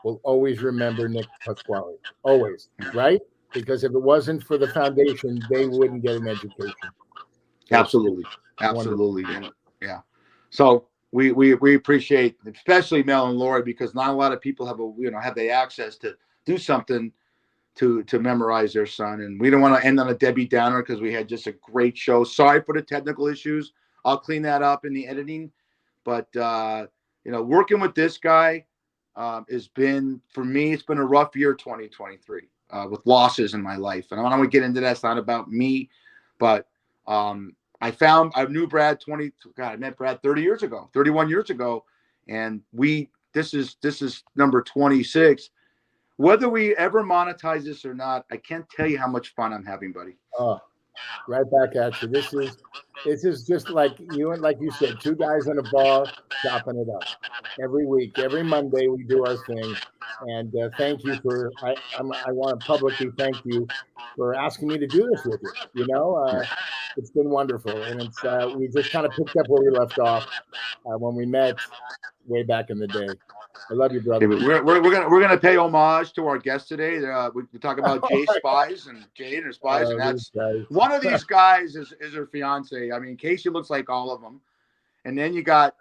S2: will always remember Nick Pasquale. Always, right? Because if it wasn't for the foundation, they wouldn't get an education.
S3: Absolutely. Yeah. So we appreciate, especially Mel and Lori, because not a lot of people have the access to do something to memorize their son. And we don't want to end on a Debbie Downer because we had just a great show. Sorry for the technical issues. I'll clean that up in the editing. But you know, working with this guy has been, for me, it's been a rough year, 2023, with losses in my life. And I don't want to get into that. It's not about me, but I knew Brad I met Brad 31 years ago. And this is number 26. Whether we ever monetize this or not, I can't tell you how much fun I'm having, buddy.
S2: Oh, right back at you. This is just like you said, two guys in a bar chopping it up every week. Every Monday we do our thing. And thank you I want to publicly thank you for asking me to do this with you. You know, it's been wonderful. And it's we just kind of picked up where we left off when we met way back in the day. I love you, brother.
S3: Yeah, we're gonna pay homage to our guest today. We talk about Jade Spies and Jade and her spies, and that's one of these guys is her fiance. I mean, Casey looks like all of them, and then you got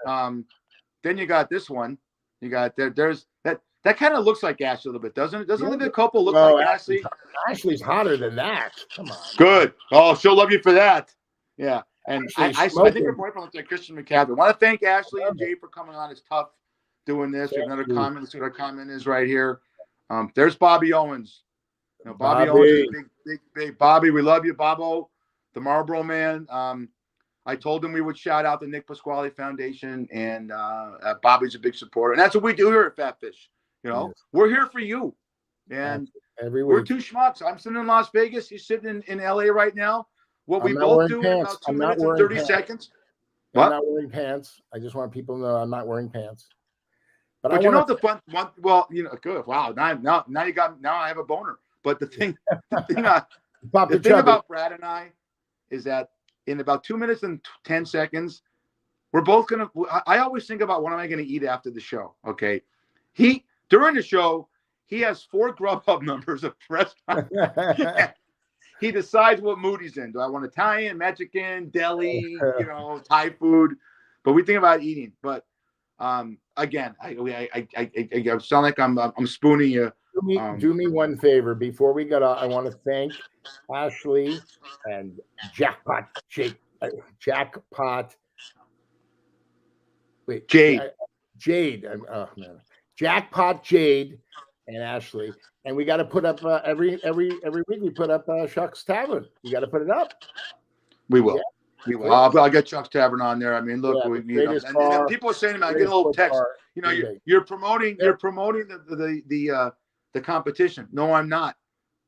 S3: this one. You got there's that kind of looks like Ashley a little bit, doesn't it? Doesn't the couple look like Ashley?
S2: Ashley's hotter than that. Come on.
S3: Good. Oh, she'll love you for that. Yeah, and I think her boyfriend looks like Christian McCaffrey. I want to thank Ashley and Jade for coming on. It's tough doing this. We have another comment. Let's see what our comment is right here. There's Bobby Owens. You know, Bobby Owens is big Bobby. We love you, Bobo, the Marlboro Man. I told him we would shout out the Nick Pasquale Foundation, and Bobby's a big supporter. And that's what we do here at Fat Fish. You know, we're here for you. And we're two schmucks. I'm sitting in Las Vegas. He's sitting in LA right now. What we both do in about 2 minutes and 30 seconds.
S2: I'm not wearing pants. I just want people to know I'm not wearing pants.
S3: But you know the fun one. Well, you know, good. Wow. Now I have a boner. But the thing about Brad and I is that in about 2 minutes and 10 seconds, we're both gonna. I always think about what am I going to eat after the show. Okay, during the show he has 4 Grubhub numbers of restaurants. He decides what mood he's in. Do I want Italian, Mexican, deli, you know, Thai food? But we think about eating. But again, I sound like I'm spooning you.
S2: Do me one favor before we get off. I want to thank Ashley and Jackpot Jade. Jade. Oh man, Jackpot Jade and Ashley. And we got to put up every week. We put up Chuck's Tavern. You got to put it up.
S3: We will. Yeah. We will. I'll get Chuck's Tavern on there. I mean, look, and people are saying to me, I get a little text. You know, you're promoting the competition. No, I'm not.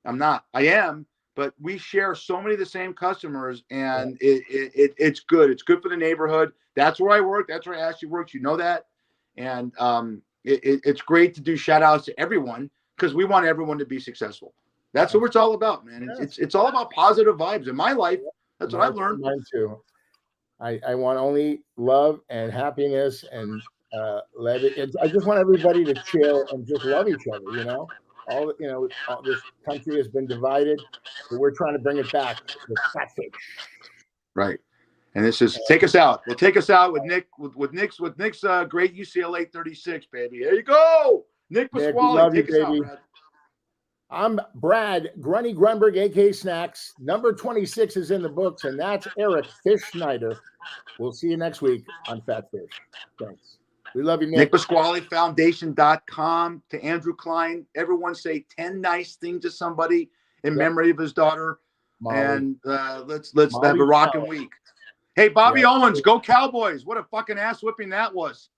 S3: I am, but we share so many of the same customers, and it's good. It's good for the neighborhood. That's where I work. That's where Ashley works. You know that, and it's great to do shout outs to everyone because we want everyone to be successful. That's what it's all about, man. It's all about positive vibes in my life. That's what I've learned.
S2: Mine too. I want only love and happiness and I just want everybody to chill and just love each other. You know, all this country has been divided, but we're trying to bring it back.
S3: Right. And this is take us out. We'll take us out with Nick with Nick's great UCLA 36, baby. There you go, Nick Pasquale. Take us out, Brad.
S2: I'm Brad Grunny Grunberg, aka Snacks. Number 26 is in the books, and that's Eric Fish Schneider. We'll see you next week on Fat Fish. Thanks. We love you, Nick.
S3: NickPasqualeFoundation.com. To Andrew Klein, everyone say 10 nice things to somebody in memory of his daughter. Molly. And let's Molly have a rocking week. Hey, Bobby Owens, go Cowboys. What a fucking ass whipping that was.